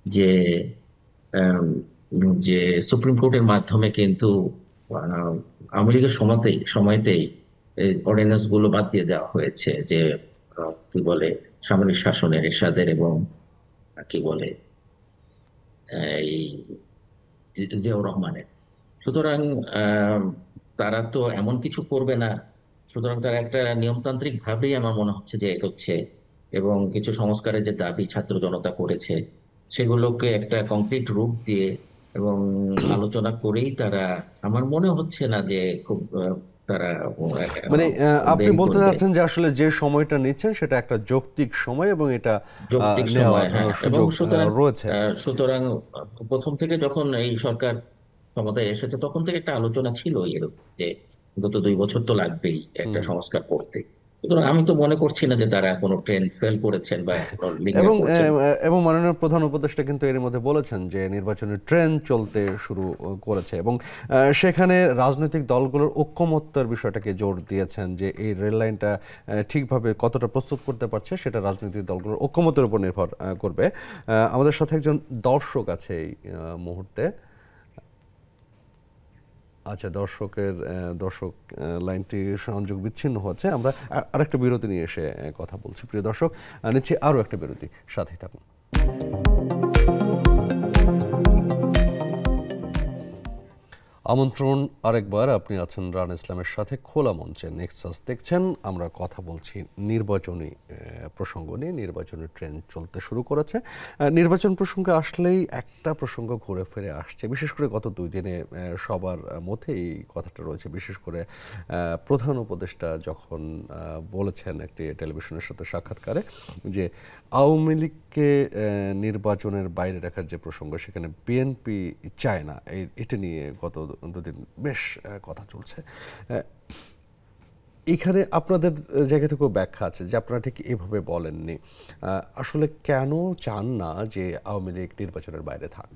যে আম, যে সুপ্রিম কোর্টের মাধ্যমে কিন্তু আহ, আওয়ামী লীগের সময়তেই অর্ডিন্যান্স গুলো বাদ দিয়ে দেওয়া হয়েছে, যে কি বলে, সামরিক শাসনের এরশাদের এবং কি বলে এই জিয়াউর রহমানের। সুতরাং আহ, তারা তো এমন কিছু করবে না। সুতরাং তারা একটা নিয়মতান্ত্রিক ভাবেই আমার মনে হচ্ছে যে এগোচ্ছে, এবং কিছু সংস্কারের যে দাবি ছাত্র জনতা করেছে সেগুলোকে একটা কংক্রিট রূপ দিয়ে এবং আলোচনা করেই তারা, আমার মনে হচ্ছে না যে খুব তারা মানে আপনি দেরি বলতে করবে। চাচ্ছেন যে আসলে যে সময়টা নিচ্ছেন সেটা একটা যৌক্তিক সময় এবং এটা যৌক্তিক নেওয়ার সময়, হ্যাঁ। এবং সুযোগ রয়েছে। সুতরাং প্রথম থেকে যখন এই সরকার ক্ষমতায় এসেছে তখন থেকে একটা আলোচনা ছিল এরকম, যে গত 2 বছর তো লাগবেই একটা সংস্কার করতে। সুতরাং আমি তো মনে করছি না যে তারা কোনো ট্রেন্ড ফেল করেছেন বা কোনো লিঙ্গার এবং করছেন। এবং মাননীয় প্রধান উপদেষ্টা কিন্তু এর মধ্যে বলেছেন যে নির্বাচনের ট্রেন্ড চলতে শুরু করেছে এবং সেখানে রাজনৈতিক দলগুলোর ঐক্যমত্যের বিষয়টাকে জোর দিয়েছেন যে এই রেল লাইনটা ঠিকভাবে কতটা প্রস্তুত করতে পারছে সেটা রাজনৈতিক দলগুলোর ঐক্যমত্যের উপর নির্ভর করবে। আমাদের সাথে একজন দর্শক আছে এই মুহূর্তে। আচ্ছা, দর্শক লাইনটি সংযোগ বিচ্ছিন্ন হচ্ছে। আমরা আরেকটা বিরতি নিয়ে এসে কথা বলছি। প্রিয় দর্শক, নিচ্ছি আরও একটা বিরতি, সাথেই থাকুন। আমন্ত্রণ আরেকবার, আপনি আছেন রান ইসলামের সাথে খোলা মঞ্চে। নেক্সাস দেখছেন, আমরা কথা বলছি নির্বাচনী প্রসঙ্গ নিয়ে। নির্বাচনী ট্রেন্ড চলতে শুরু করেছে। নির্বাচন প্রসঙ্গে আসলেই একটা প্রসঙ্গ ঘুরে ফিরে আসছে, বিশেষ করে গত 2 দিনে সবার মধ্যে এই কথাটা রয়েছে। বিশেষ করে প্রধান উপদেষ্টা যখন বলেছেন একটি টেলিভিশনের সাথে সাক্ষাৎকারে যে আওয়ামী লীগকে নির্বাচনের বাইরে রাখার যে প্রসঙ্গ, সেখানে বিএনপি চায় না, এটা নিয়ে গত 2 দিন বেশ কথা চলছে। এখানে আপনাদের জায়গা থেকেও ব্যাখ্যা আছে যে আপনারা ঠিক এভাবে বলেননি। আসলে কেন চান না যে আওয়ামী লীগ নির্বাচনের বাইরে থাক?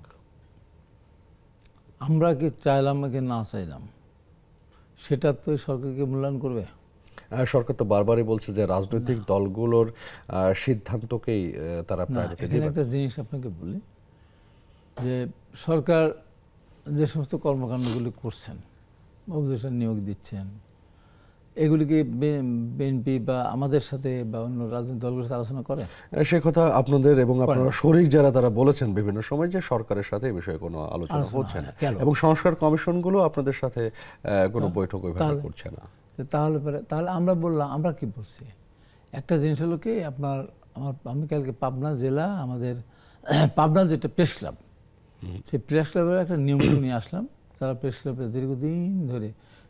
আমরা কি চাইলাম নাকি না চাইলাম সেটা তো সরকারকে মূল্যায়ন করবে। সরকার তো বারবারই বলছে যে রাজনৈতিক দলগুলোর সিদ্ধান্তকেই তারা প্রায়োরিটি এখানে দেবে। একটা জিনিস আপনাকে বলি, যে সরকার যে সমস্ত কর্মকাণ্ডগুলি করছেন, উপদেষ্টা নিয়োগ দিচ্ছেন, এগুলিকে বিএনপি বা আমাদের সাথে বা অন্য রাজনৈতিক দলগুলোর সাথে আলোচনা করে? সে কথা আপনাদের এবং আপনারা শরীক যারা তারা বলেছেন বিভিন্ন সময় যে সরকারের সাথে এই বিষয়ে কোনো আলোচনা হচ্ছে না, এবং সংস্কার কমিশনগুলো আপনাদের সাথে কোনো বৈঠক ওইভাবে করছে না। তাহলে আমরা বললাম, আমরা কি বলছি, একটা জিনিস হলো কি, আমি কালকে পাবনা জেলা আমাদের পাবনা যেটা প্রেস ক্লাব, সেই প্রেস ক্লাবের একটা নিয়ম নিয়ে আসলাম। তারা প্রেস ক্লাবে দীর্ঘদিন ধরে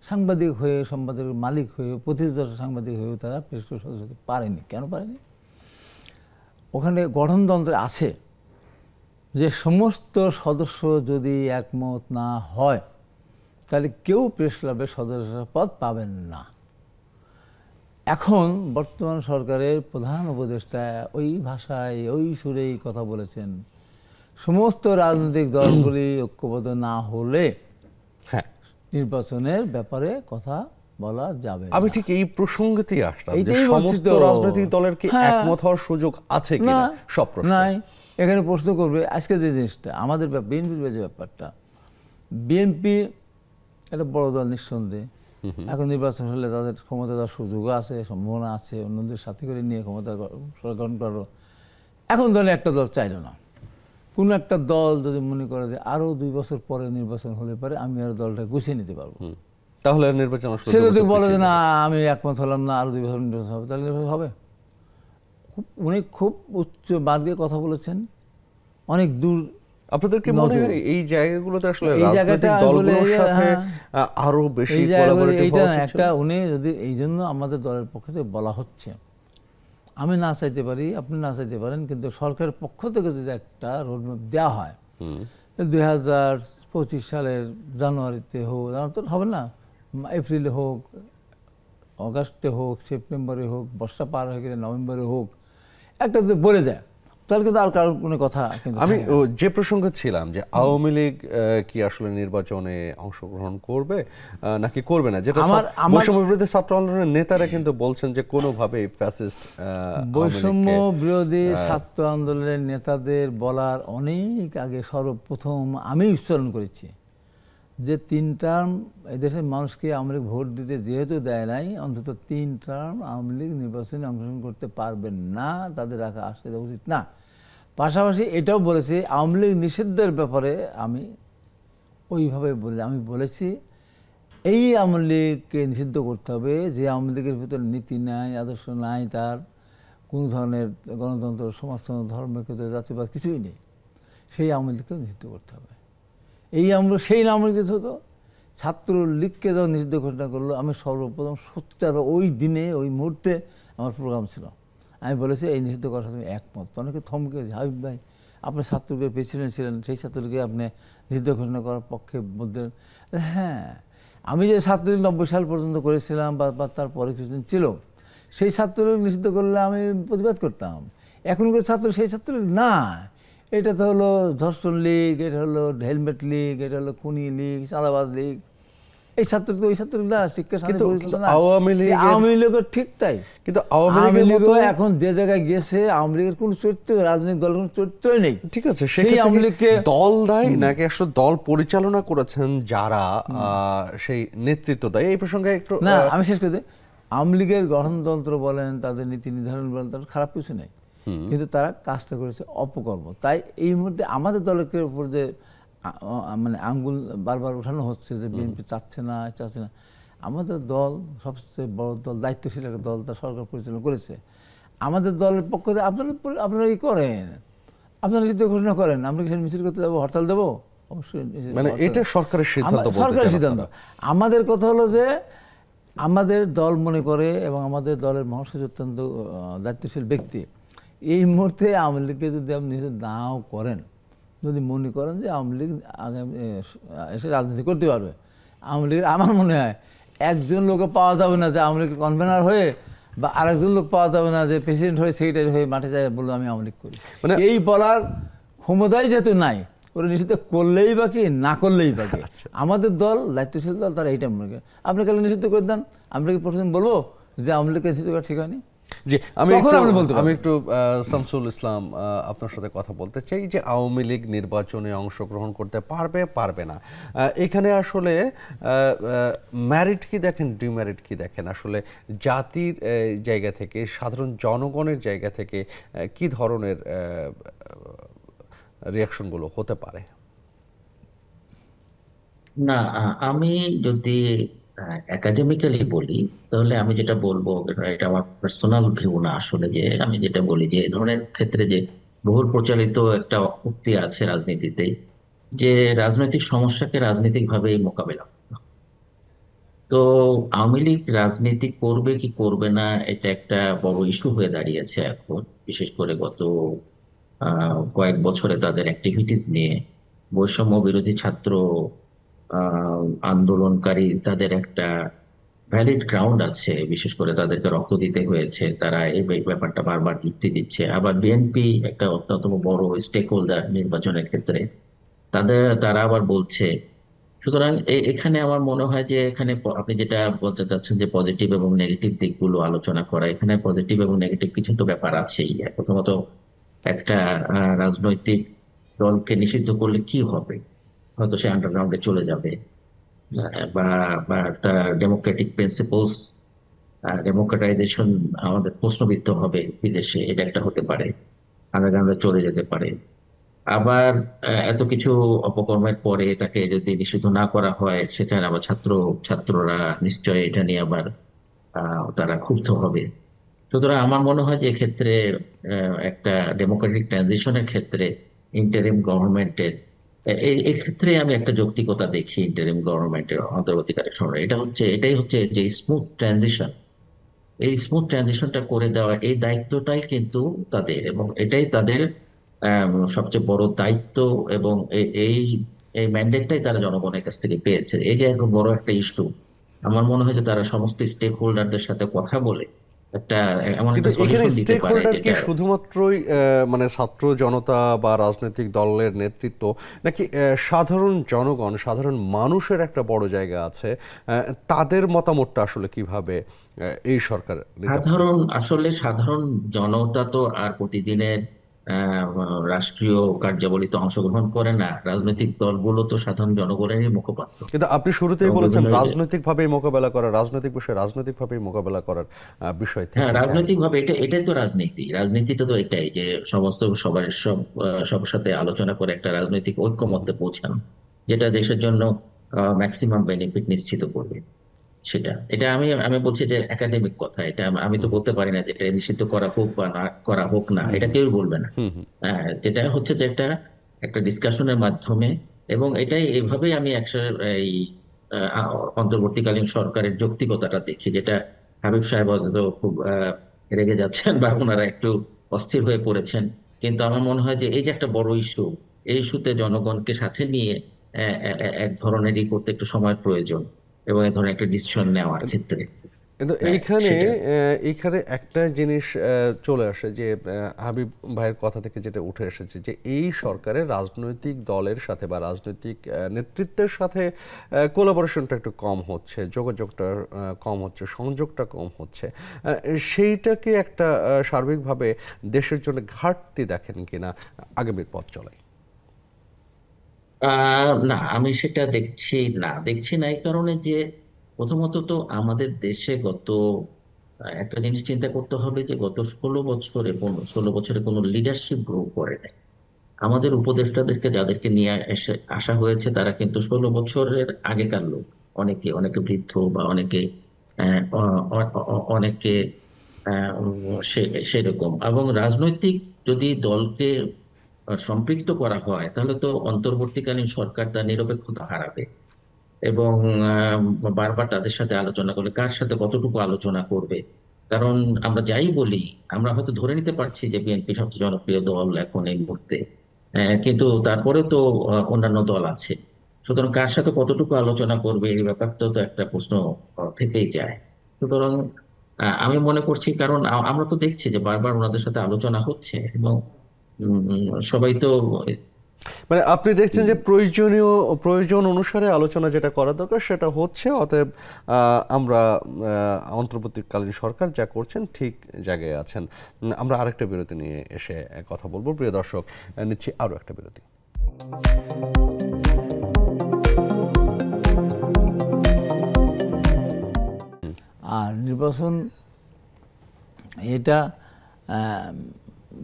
সাংবাদিক হয়ে, সংবাদের মালিক হয়ে, প্রতিষ্ঠা সাংবাদিক হয়েও তারা প্রেস ক্লাব সদস্য হতে পারেনি। কেন পারেনি? ওখানে গঠনতন্ত্রে আছে যে সমস্ত সদস্য যদি একমত না হয় তাহলে কেউ প্রেস ক্লাবের সদস্য পদ পাবেন না। এখন বর্তমান সরকারের প্রধান উপদেষ্টা ওই ভাষায় ওই সুরেই কথা বলেছেন, সমস্ত রাজনৈতিক দলগুলি ঐক্যবদ্ধ না হলে নির্বাচনের ব্যাপারে কথা বলা যাবে। আমি ঠিক এই প্রসঙ্গতেই আসলাম যে এইটাই বলছি সমস্ত তো। রাজনৈতিক দলের কি একমত হওয়ার সুযোগ আছে কিনা সব প্রশ্ন নাই। এখানে প্রশ্ন করবে আজকে যে জিনিসটা আমাদের বিএনপির যে ব্যাপারটা, বিএনপি একটা বড় দল নিঃসন্দেহে। এখন নির্বাচন হলে তাদের ক্ষমতা দেওয়ার সুযোগও আছে, সম্ভাবনা আছে, অন্যদের সাথে করে নিয়ে ক্ষমতা গঠন করার। এখন ধরেন একটা দল চাইল না, কোনো একটা দল যদি মনে করে যে আরো 2 বছর পরে নির্বাচন হলে পারে আমি আর দলটা গুছিয়ে নিতে পারবো, তাহলে নির্বাচন সে যদি বলে যে না আমি একমত হলাম না, আরো 2 বছর নির্বাচন হবে, তাহলে নির্বাচন হবে। উনি খুব উচ্চ মার্গে কথা বলেছেন, অনেক দূর। আপনাদের কি মনে হয় এই জায়গাগুলোতে আসলে রাজনৈতিক দলগুলোর সাথে আরো বেশি কোলাবোরেটিভ হওয়া উচিত? একটা উনি যদি এই জন্য আমাদের দলের পক্ষ থেকে বলা হচ্ছে, আমি না চাইতে পারি, আপনি না চাইতে পারেন, কিন্তু সরকারের পক্ষ থেকে যদি একটা রোডম্যাপ দেওয়া হয় 2025 সালের জানুয়ারিতে হোক, তো হবে না, এপ্রিলে হোক, অগাস্টে হোক, সেপ্টেম্বরে হোক, বর্ষা পার হয়ে গেলে নভেম্বরে হোক, একটা যদি বলে দেয় তাহলে কিন্তু আর কারোর কোনো কথা কিন্তু আমি থাকে না। যে প্রসঙ্গে ছিলাম যে আওয়ামী লীগ কি আসলে নির্বাচনে অংশগ্রহণ করবে নাকি করবে না, যেটা বৈষম্য বিরোধী ছাত্র আন্দোলনের নেতারা কিন্তু বলছেন যে কোনোভাবেই ফ্যাসিস্ট বৈষম্য বিরোধী ছাত্র আন্দোলনের নেতাদের বলার অনেক আগে সর্বপ্রথম আমি উচ্চারণ করেছি যে 3 টার্ম এদেশের মানুষকে আওয়ামী লীগ ভোট দিতে যেহেতু দেয় নাই, অন্তত 3 টার্ম আওয়ামী লীগ নির্বাচনে অংশগ্রহণ করতে পারবেন না, তাদের রাখা আসতে দেওয়া উচিত না। পাশাপাশি এটাও বলেছি আওয়ামী লীগ নিষিদ্ধের ব্যাপারে আমি ওইভাবে আমি বলেছি এই আওয়ামী লীগকে নিষিদ্ধ করতে হবে যে আওয়ামী লীগের ভিতরে নীতি নাই, আদর্শ নাই, তার কোনো ধরনের গণতন্ত্র, সমাজতন্ত্র, ধর্মের ক্ষেত্রে জাতিবাদ কিছুই নেই, সেই আওয়ামী লীগকে নিষিদ্ধ করতে হবে। এই আমরা সেই নাম নিষিদ্ধ হতো। ছাত্রলীগকে যখন নিষিদ্ধ ঘোষণা করলো, আমি সর্বপ্রথম সোচ্চার ওই দিনে ওই মুহূর্তে আমার প্রোগ্রাম ছিল, আমি বলেছি এই নিষিদ্ধ করার সাথে আমি একমত। অনেকে থমকে হাবিব ভাই আপনি ছাত্রলীগের প্রেসিডেন্ট ছিলেন, সেই ছাত্রলীগকে আপনি নিষিদ্ধ ঘোষণা করার পক্ষে বলতেন। হ্যাঁ, আমি যে ছাত্রলীগ 90 সাল পর্যন্ত করেছিলাম বা তারপরে কিছুদিন ছিল, সেই ছাত্রলীগ নিষিদ্ধ করলে আমি প্রতিবাদ করতাম। এখনকার ছাত্র সেই ছাত্রলীগ না, এটা তো হলো ধর্ষণ লীগ, এটা হলো হেলমেট লীগ, এটা হলো খুনি লীগ, চাঁদাবাজ লীগ। এই ছাত্র তো ওই ছাত্রলীগ না, শিক্ষা আওয়ামী লীগের ঠিক তাই। কিন্তু আওয়ামী লীগও এখন যে জায়গায় গেছে, আওয়ামী লীগের কোনো চরিত্র, রাজনৈতিক দলের কোনো চরিত্রই নেই। ঠিক আছে, সেই আওয়ামী লীগকে দল দেয় নাকি আসলে দল পরিচালনা করেছেন যারা সেই নেতৃত্ব দেয়, এই প্রসঙ্গে একটু না আমি শেষ করে দিই। আওয়ামী লীগের গঠনতন্ত্র বলেন, তাদের নীতি নির্ধারণ বলেন, তাদের খারাপ কিছু নেই, কিন্তু তারা কাজটা করেছে অপকর্ম। তাই এই মুহূর্তে আমাদের দলের উপর যে মানে আঙ্গুল বারবার উঠানো হচ্ছে যে বিএনপি চাচ্ছে না, আমাদের দল সবচেয়ে বড় দল, দায়িত্বশীল একটা দল, তার সরকার পরিচালনা করেছে। আমাদের দলের পক্ষ থেকে আপনারা কি করেন, আপনারা নিষিদ্ধ ঘোষণা করেন, আমরা কি মিছিল করতে যাবো, হরতাল দেবো? অবশ্যই, মানে এটা সরকারের সিদ্ধান্ত, সরকারের সিদ্ধান্ত। আমাদের কথা হলো যে আমাদের দল মনে করে এবং আমাদের দলের মহাসচিব অত্যন্ত দায়িত্বশীল ব্যক্তি, এই মুহূর্তে আওয়ামী লীগকে যদি আপনি নিষিদ্ধ নাও করেন, যদি মনে করেন যে আওয়ামী লীগ আগামী এসে রাজনীতি করতে পারবে, আওয়ামী লীগের আমার মনে হয় একজন লোকও পাওয়া যাবে না যে আওয়ামী লীগের কনভেনার হয়ে, বা আরেকজন লোক পাওয়া যাবে না যে প্রেসিডেন্ট হয়ে, সেক্রেটারি হয়ে মাঠে যায় বললো আমি আওয়ামী লীগ করি। মানে এই বলার ক্ষমতাই যেহেতু নাই, ওরা নিষিদ্ধ করলেই বাকি, না করলেই বাকি। আমাদের দল দায়িত্বশীল দল, তারা এইটা মনে করে। আপনি কালে নিষিদ্ধ করে দেন, আমরা কি প্রথম বলবো যে আওয়ামী লীগকে নিষিদ্ধ করা ঠিক হয়নি? জি, আমি একটু শামসুল ইসলাম আপনার সাথে কথা বলতে চাই যে আওয়ামী লীগ নির্বাচনে অংশগ্রহণ করতে পারবে না, এখানে আসলে ম্যারিট কি দেখেন, ডিমেরিট কি দেখেন? আসলে জাতির জায়গা থেকে, সাধারণ জনগণের জায়গা থেকে কি ধরনের রিয়াকশনগুলো হতে পারে? না, আমি যদি একাডেমিক্যালি বলি, তাহলে আমি যেটা বলবো, এটা আমার পার্সোনাল ভিউ না আসলে, যে আমি যেটা বলি যে এই ধরনের ক্ষেত্রে যে বহুল প্রচলিত একটা উক্তি আছে রাজনীতিতে, যে রাজনৈতিক সমস্যাকে রাজনৈতিক ভাবেই মোকাবেলা করতে হবে। তো আওয়ামী লীগ রাজনীতি করবে কি করবে না, এটা একটা বড় ইস্যু হয়ে দাঁড়িয়েছে এখন, বিশেষ করে গত কয়েক বছরে তাদের অ্যাক্টিভিটিস নিয়ে। বৈষম্য বিরোধী ছাত্র আন্দোলনকারী, তাদের একটা ভ্যালিড গ্রাউন্ড আছে, বিশেষ করে তাদেরকে রক্ত দিতে হয়েছে, তারা এই ব্যাপারটা বারবার যুক্তি দিচ্ছে। আবার বিএনপি একটা অন্যতম বড় স্টেক হোল্ডার নির্বাচনের ক্ষেত্রে, তারা আবার বলছে। সুতরাং এখানে আমার মনে হয় যে এখানে আপনি যেটা বলতে চাচ্ছেন যে পজিটিভ এবং নেগেটিভ দিকগুলো আলোচনা করা, এখানে পজিটিভ এবং নেগেটিভ কিছু তো ব্যাপার আছেই। প্রথমত, একটা রাজনৈতিক দলকে নিষিদ্ধ করলে কি হবে? হয়তো সে আন্ডারগ্রাউন্ডে চলে যাবে, বা বা তার ডেমোক্রেটিক প্রিন্সিপলস, ডেমোক্রেটাইজেশন আমাদের প্রশ্নবিদ্ধ হবে বিদেশে, এটা একটা হতে পারে, আন্ডারগ্রাউন্ডে চলে যেতে পারে। আবার এত কিছু অপকর্মের পরে তাকে যদি নিষিদ্ধ না করা হয়, সেখানে আবার ছাত্ররা নিশ্চয়ই এটা নিয়ে আবার তারা ক্ষুব্ধ হবে। সুতরাং আমার মনে হয় যে এক্ষেত্রে একটা ডেমোক্রেটিক ট্রানজিশনের ক্ষেত্রে ইন্টারিম গভর্নমেন্টের, এই ক্ষেত্রে আমি একটা যৌক্তিকতা দেখি ইন্টারিম গভর্নমেন্টের, অন্তর্বর্তীকালীন সরকার। এটাই হচ্ছে যে স্মুথ ট্রানজিশন, এই স্মুথ ট্রানজিশনটা করে দেওয়া, এই দায়িত্বটাই কিন্তু তাদের, এবং এটাই তাদের সবচেয়ে বড় দায়িত্ব। এবং এই এই ম্যান্ডেটটাই তারা জনগণের কাছ থেকে পেয়েছে। এই যে এত বড় একটা ইস্যু, আমার মনে হয় যে তারা সমস্ত স্টেক হোল্ডারদের সাথে কথা বলে একটা এমন কিন্তু একটা এখানে সলিউশন দিতে স্টেক পারে হোল্ডার কি যেটা শুধুমাত্রই মানে ছাত্র জনতা বা রাজনৈতিক দলের নেতৃত্ব, নাকি সাধারণ জনগণ, সাধারণ মানুষের একটা বড় জায়গা আছে? তাদের মতামতটা আসলে কিভাবে এই সরকার নিতে পারে? আসলে সাধারণ জনতা তো আর প্রতিদিনের রাষ্ট্রীয় কার্যাবলীতে অংশগ্রহণ করে না। রাজনৈতিক দলগুলো তো সাধারণ জনগণেরই মুখপাত্র কিন্তু আপনি শুরুতেই এবং বলেছেন বিভিন্ন রাজনৈতিকভাবেই মোকাবেলা করা, রাজনৈতিক বিষয়ে রাজনৈতিকভাবেই মোকাবেলা করার বিষয় হ্যাঁ, থেকে যায়। রাজনৈতিক ভাবে এটাই তো রাজনীতিটা তো এটাই যে সমস্ত সবার সাথে আলোচনা করে একটা রাজনৈতিক ঐক্যমত্যে পৌঁছানো, যেটা দেশের জন্য ম্যাক্সিমাম বেনিফিট নিশ্চিত করবে। এটা আমি আমি বলছি যে একাডেমিক কথা, এটা আমি তো বলতে পারি না যে এটা নিষিদ্ধ করা হোক বা না করা হোক না, এটা কেউ বলবে না। যেটা হচ্ছে যে একটা একটা ডিসকাশনের মাধ্যমে, এবং এটাই এভাবেই আমি এই অন্তর্বর্তীকালীন সরকারের যৌক্তিকতাটা দেখি, যেটা হাবিব সাহেব হয়তো খুব রেগে যাচ্ছেন বা ওনারা একটু অস্থির হয়ে পড়েছেন। কিন্তু আমার মনে হয় যে এই যে একটা বড় ইস্যু, এই ইস্যুতে জনগণকে সাথে নিয়ে এক ধরনেরই করতে একটু সময়ের প্রয়োজন, এবং এই ধরনের একটা ডিসিশন নেওয়ার ক্ষেত্রে কিন্তু এইখানে সেটা এইখানে একটা জিনিস চলে আসে যে হাবিব ভাইয়ের কথা থেকে যেটা উঠে এসেছে যে এই সরকারের রাজনৈতিক দলের সাথে বা রাজনৈতিক নেতৃত্বের সাথে কোলাবোরেশনটা একটু কম হচ্ছে, যোগাযোগটা কম হচ্ছে, সংযোগটা কম হচ্ছে। সেইটাকে একটা সার্বিকভাবে দেশের জন্য ঘাটতি দেখেন কিনা আগামীর পথ চলায়? না, আমি সেটা দেখছি না এই কারণে যে প্রথমত তো আমাদের দেশে গত একটা জিনিস চিন্তা করতে হবে যে গত 16 বছরে কোনো লিডারশিপ গ্রো করে নাই। আমাদের উপদেষ্টাদেরকে যাদেরকে নিয়ে আসা হয়েছে তারা কিন্তু 16 বছরের আগেকার লোক, অনেকে অনেকে বৃদ্ধ বা অনেকে অনেকে সেরকম। এবং রাজনৈতিক যদি দলকে সম্পৃক্ত করা হয় তাহলে তো অন্তর্বর্তীকালীন সরকার তার নিরপেক্ষতা হারাবে, এবং বারবার তাদের সাথে আলোচনা করলে কার সাথে কতটুকু আলোচনা করবে। কারণ আমরা যাই বলি, আমরা হয়তো ধরে নিতে পারছি যে বিএনপি সবচেয়ে জনপ্রিয় দল এখন এই মুহূর্তে, কিন্তু তারপরে তো অন্যান্য দল আছে। সুতরাং কার সাথে কতটুকু আলোচনা করবে এই ব্যাপারটা তো একটা প্রশ্ন থেকেই যায়। সুতরাং আমি মনে করছি, কারণ আমরা তো দেখছি যে বারবার ওনাদের সাথে আলোচনা হচ্ছে, এবং সবাই তো মানে আপনি দেখছেন যে প্রয়োজন অনুসারে আলোচনা যেটা করা দরকার সেটা হচ্ছে, অতএব আমরা অন্তর্বর্তীকালীন সরকার যা করছেন ঠিক জায়গায় আছেন। আমরা আরেকটা বিরতি নিয়ে এসে কথা বলবো। প্রিয় দর্শক, নিচ্ছি আরও একটা বিরতি। আর নির্বাচন এটা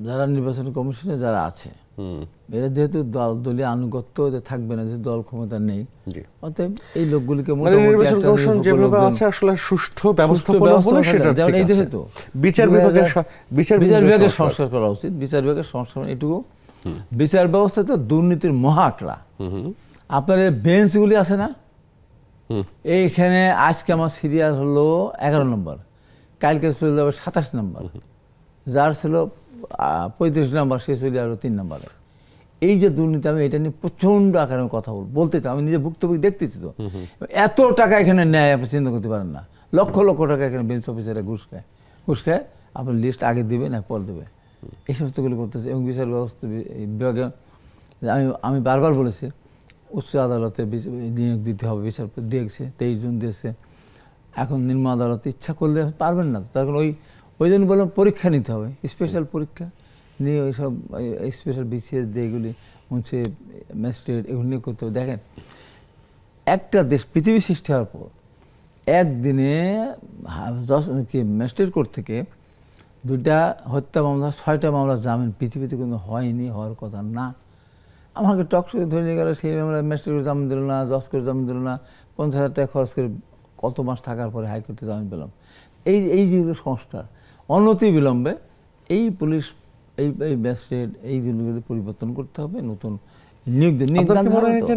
যারা নির্বাচন কমিশনে যারা আছে এরা যেহেতু দলীয় আনুগত্য থাকবে না, যেহেতু দল ক্ষমতা নেই, অতএব এই লোকগুলিকে নির্বাচন কমিশন যেভাবে আছে আসলে সুষ্ঠু ব্যবস্থাপনা হলে সেটা ঠিক আছে। এই দেশে তো বিচার বিভাগের সংস্কার করা উচিত। বিচার বিভাগের সংস্কার এটুকু, বিচার ব্যবস্থা তো দুর্নীতির মহাকড়া। আপনার এই বেঞ্চগুলি আছে না, এইখানে আজকে আমার সিরিয়াল হলো 11 নম্বর, কালকে চলে যাবে 27 নম্বর, যার ছিল 35 নম্বর সে চলে যাবে 3 নম্বরে। এই যে দুর্নীতি, আমি এটা নিয়ে প্রচন্ড আকারে কথা বলতে চাই, আমি নিজে ভুক্তভোগী দেখতেছি তো। এত টাকা এখানে নেয় আপনি চিন্তা করতে পারেন না, লক্ষ লক্ষ টাকা এখানে বেঞ্চ অফিসাররা ঘুষ খায়। আপনার লিস্ট আগে দেবে না পর দেবে, এই সমস্তগুলো করতেছে। এবং বিচার ব্যবস্থা বিভাগে আমি বারবার বলেছি উচ্চ আদালতে নিয়োগ দিতে হবে, বিচারপতি দিয়েছে, 23 জন দিয়েছে। এখন নিম্ন আদালতে ইচ্ছা করলে পারবেন না, তখন ওই জন্য বললাম পরীক্ষা নিতে হবে, স্পেশাল পরীক্ষা নিয়ে ওই সব স্পেশাল বিসিএস দিয়ে এগুলি হচ্ছে ম্যাজিস্ট্রেট এগুলি নিয়ে করতে হবে। দেখেন, একটা দেশ পৃথিবী সৃষ্টি হওয়ার পর একদিনে ম্যাজিস্ট্রেট কোর্ট থেকে 2টা হত্যা মামলা, 6টা মামলা জামিন পৃথিবীতে কিন্তু হয়নি, হওয়ার কথা না। আমাকে টকশো ধরে নিয়ে গেল, সেই মামলা ম্যাজিস্ট্রেট করে জামিন দিল না, জজ করে জামিন দিল না, 50,000 টাকা খরচ করে কত মাস থাকার পরে হাইকোর্টে জামিন পেলাম। এই যেগুলো সংস্কার অনতি বিলম্বে এই পুলিশ এই ম্যাজিস্ট্রেট এইগুলো পরিবর্তন করতে হবে, নতুন নিয়োগ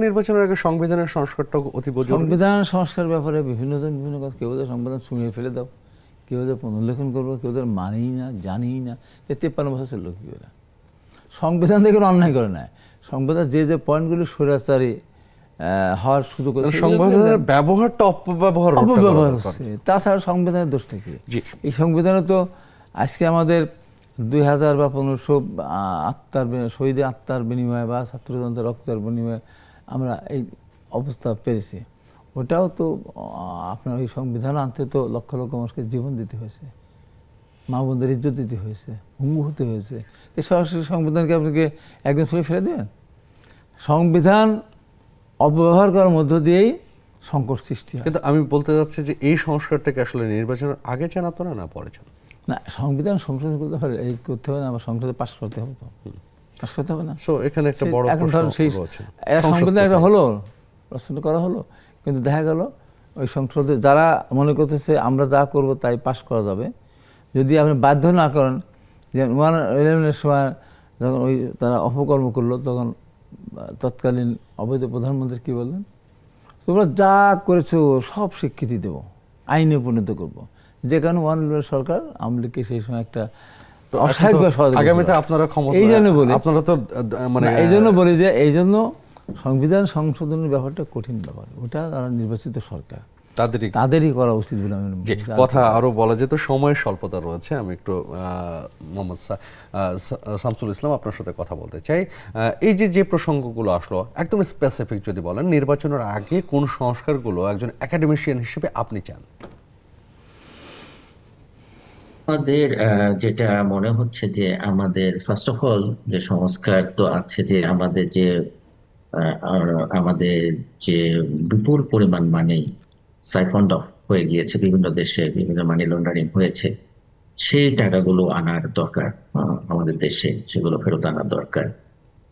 নির্বাচনের আগে সংবিধানের সংস্কারটা অতি প্রয়োজন। সংবিধান সংস্কার ব্যাপারে বিভিন্ন কথা, কেউ সংবিধান শুনিয়ে ফেলে দাও, কেউ পুনর্লেখন করবো, কেউ মানেই না, জানেই না। 53 বছর ছিল কি ওরা সংবিধান থেকে অন্যায় করে নেয়। সংবিধান যে পয়েন্টগুলি স্বৈরাচারী হওয়ার সুযোগ আছে। সংবিধানের ব্যবহারটা অপব্যবহার অপব্যবহার হচ্ছে, তাছাড়া সংবিধানের দোষটা কি? জি। এই সংবিধানে তো আজকে আমাদের 2000 বা 1500 শহীদের আত্মার বিনিময়ে বা ছাত্রজনতার রক্তের বিনিময়ে আমরা এই অবস্থা পেরেছি। ওটাও তো আপনার এই সংবিধান আনতে তো লক্ষ লক্ষ মানুষকে জীবন দিতে হয়েছে, মা বোনদের ইজ্জত দিতে হয়েছে, হুঙ্গু হতে হয়েছে। এই সরাসরি সংবিধানকে আপনাকে একদম ছুঁড়ে ফেলে দেবেন? সংবিধান অপব্যবহার করার মধ্য দিয়েই সংকট সৃষ্টি হয়। কিন্তু আমি বলতে চাচ্ছি যে এই সংস্কারটাকে আসলে নির্বাচনের আগে জানাতো না পরে জানাতো? না, সংবিধান সংশোধন করতে হবে, এই করতে হবে না, আবার সংসদে পাস করতে হবে, তো পাস করতে হবে না। সো এখানে একটা বড় এখন প্রশ্ন ধরেন সেই রয়েছে। সংবিধান একটা হলো, রচনা করা হলো, কিন্তু দেখা গেল ওই সংসদে যারা মনে করতেছে আমরা যা করব তাই পাস করা যাবে, যদি আপনি বাধ্য না করেন, যে 111-এর সময় যখন ওই তারা অপকর্ম করলো, তখন তৎকালীন অবৈধ প্রধানমন্ত্রী কি বললেন, তোমরা যা করেছো সব স্বীকৃতি দেব, আইনে পরিণত করব। যেখানে 111 সরকার আমলিকে সেই সময় একটা আগামীতে আপনারা ক্ষমতা, এই জন্য বলি, আপনারা তো মানে এই জন্য বলি যে এই জন্য সংবিধান সংশোধনের ব্যাপারটা কঠিন ব্যাপার, ওটা তারা নির্বাচিত সরকার, তাদেরই করা উচিত বলে আমি যে কথা আরো বলা যেত, সময়ের স্বল্পতা রয়েছে। আমি একটু মোহাম্মদ শামসুল ইসলাম আপনার সাথে কথা বলতে চাই। এই যে প্রসঙ্গগুলো আসলো একদম স্পেসিফিক যদি বলেন, নির্বাচনের আগে কোন সংস্কারগুলো একজন একাডেমিশিয়ান হিসেবে আপনি চান? আমাদের যেটা মনে হচ্ছে যে আমাদের ফার্স্ট অফ অল যে সংস্কার তো আছে, যে আমাদের যে বিপুল পরিমাণ মানি সাইফন্ড অফ হয়ে গিয়েছে বিভিন্ন দেশে, বিভিন্ন মানি লন্ডারিং হয়েছে, সেই টাকাগুলো আনার দরকার আমাদের দেশে, সেগুলো ফেরত আনার দরকার।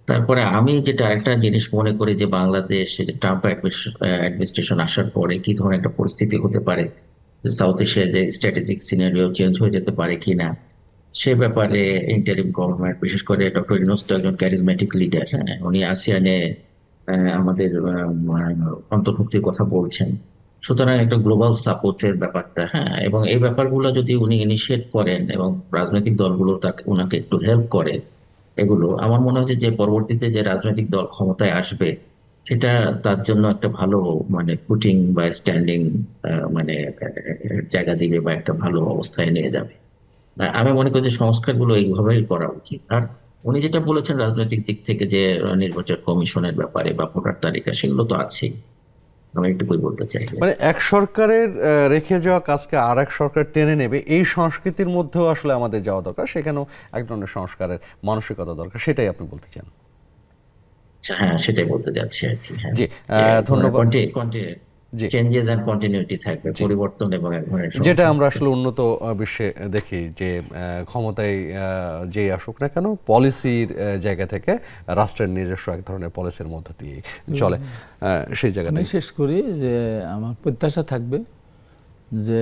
তারপরে আমি যেটা আরেকটা জিনিস মনে করি যে বাংলাদেশ যে ট্রাম্প অ্যাডমিনিস্ট্রেশন আসার পরে কি ধরনের একটা পরিস্থিতি হতে পারে, সাউথ এশিয়ায় যে স্ট্র্যাটেজিক সিনারিও চেঞ্জ হয়ে যেতে পারে কিনা, সে ব্যাপারে ইন্টারিম গভর্নমেন্ট, বিশেষ করে ডক্টর ইউনূস তো একজন ক্যারিজম্যাটিক লিডার, হ্যাঁ, উনি আসিয়ানে আমাদের অন্তর্ভুক্তির কথা বলছেন। সুতরাং একটা গ্লোবাল সাপোর্টের ব্যাপারটা, হ্যাঁ, এবং এই ব্যাপারগুলো যদি উনি ইনিশিয়েট করেন এবং রাজনৈতিক দলগুলো ওনাকে একটু হেল্প করে, এগুলো আমার মনে হয় যে পরবর্তীতে যে রাজনৈতিক দল ক্ষমতায় আসবে সেটা তার জন্য একটা ভালো মানে ফুটিং বা স্ট্যান্ডিং মানে জায়গা দিবে বা একটা ভালো অবস্থায় নিয়ে যাবে। আমি মনে করি যে সংস্কারগুলো এইভাবেই করা উচিত। আর উনি যেটা বলেছেন রাজনৈতিক দিক থেকে যে নির্বাচন কমিশনের ব্যাপারে বা ভোটার তালিকা, সেগুলো তো আছেই। আমি একটুকুই বলতে চাই, মানে এক সরকারের রেখে যাওয়া কাজকে আর এক সরকার টেনে নেবে, এই সংস্কৃতির মধ্যেও আসলে আমাদের যাওয়া দরকার, সেখানেও এক ধরনের সংস্কারের মানসিকতা দরকার, সেটাই আপনি বলতে চান? হ্যাঁ, সেটাই বলতে যাচ্ছি আর কি। হ্যাঁ, জি, ধন্যবাদ। চেঞ্জেস এন্ড কন্টিনিউটি থাকবে, পরিবর্তন এবং এক ধরনের যেটা আমরা আসলে উন্নত বিশ্বে দেখি যে ক্ষমতায় যেই আসুক না কেন, পলিসির জায়গা থেকে রাষ্ট্রের নিজস্ব এক ধরনের পলিসির মধ্য দিয়ে চলে, সেই জায়গাটা শেষ করি যে আমার প্রত্যাশা থাকবে যে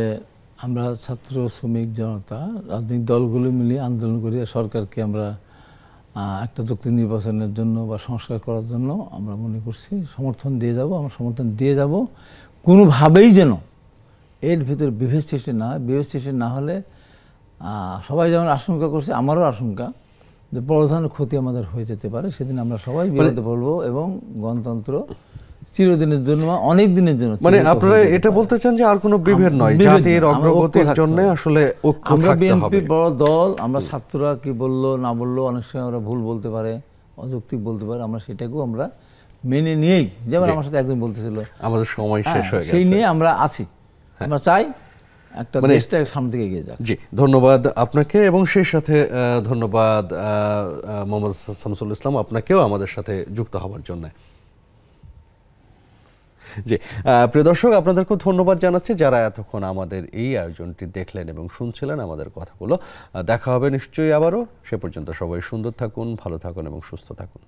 আমরা ছাত্র শ্রমিক জনতা রাজনৈতিক দলগুলো মিলিয়ে আন্দোলন করি, সরকারকে আমরা একটা যৌক্তিক নির্বাচনের জন্য বা সংস্কার করার জন্য আমরা মনে করছি সমর্থন দিয়ে যাব। আমরা সমর্থন দিয়ে যাব, কোনোভাবেই যেন এর ভিতরে বিভেদ সৃষ্টি না হয়। বিভেদ সৃষ্টি না হলে সবাই যেমন আশঙ্কা করছে, আমারও আশঙ্কা যে বড় ধরনের ক্ষতি আমাদের হয়ে যেতে পারে। সেদিন আমরা সবাই বিরোধে বলবো এবং গণতন্ত্র চিরদিনের জন্য, অনেক দিনের জন্য, মানে আপনারা এটা বলতে চান যে আর কোনো বিভেদ নয়, জাতির অগ্রগতির জন্য আসলে ঐক্য থাকতে হবে। আমরা বিএনপি বড় দল, আমরা ছাত্ররা কি বললো না বললো অনেক সময় আমরা ভুল বলতে পারে, অযৌক্তিক বলতে পারে, আমরা সেটাকেও আমরা মেনে নিয়েই, যেমন আমার সাথে একজন বলতেছিল আমাদের সময় শেষ হয়ে গেছে, সেই নিয়ে আমরা আছি। আমরা চাই একটা দেশটা সামনে থেকে এগিয়ে যাক। জি, ধন্যবাদ আপনাকে, এবং সেই সাথে ধন্যবাদ মোহাম্মদ শামসুল ইসলাম, আপনাকেও আমাদের সাথে যুক্ত হওয়ার জন্য। জি, প্রিয় দর্শক, আপনাদেরকেও ধন্যবাদ জানাচ্ছি যারা এতক্ষণ আমাদের এই আয়োজনটি দেখলেন এবং শুনছিলেন আমাদের কথাগুলো। দেখা হবে নিশ্চয়ই আবারও। সে পর্যন্ত সবাই সুন্দর থাকুন, ভালো থাকুন এবং সুস্থ থাকুন।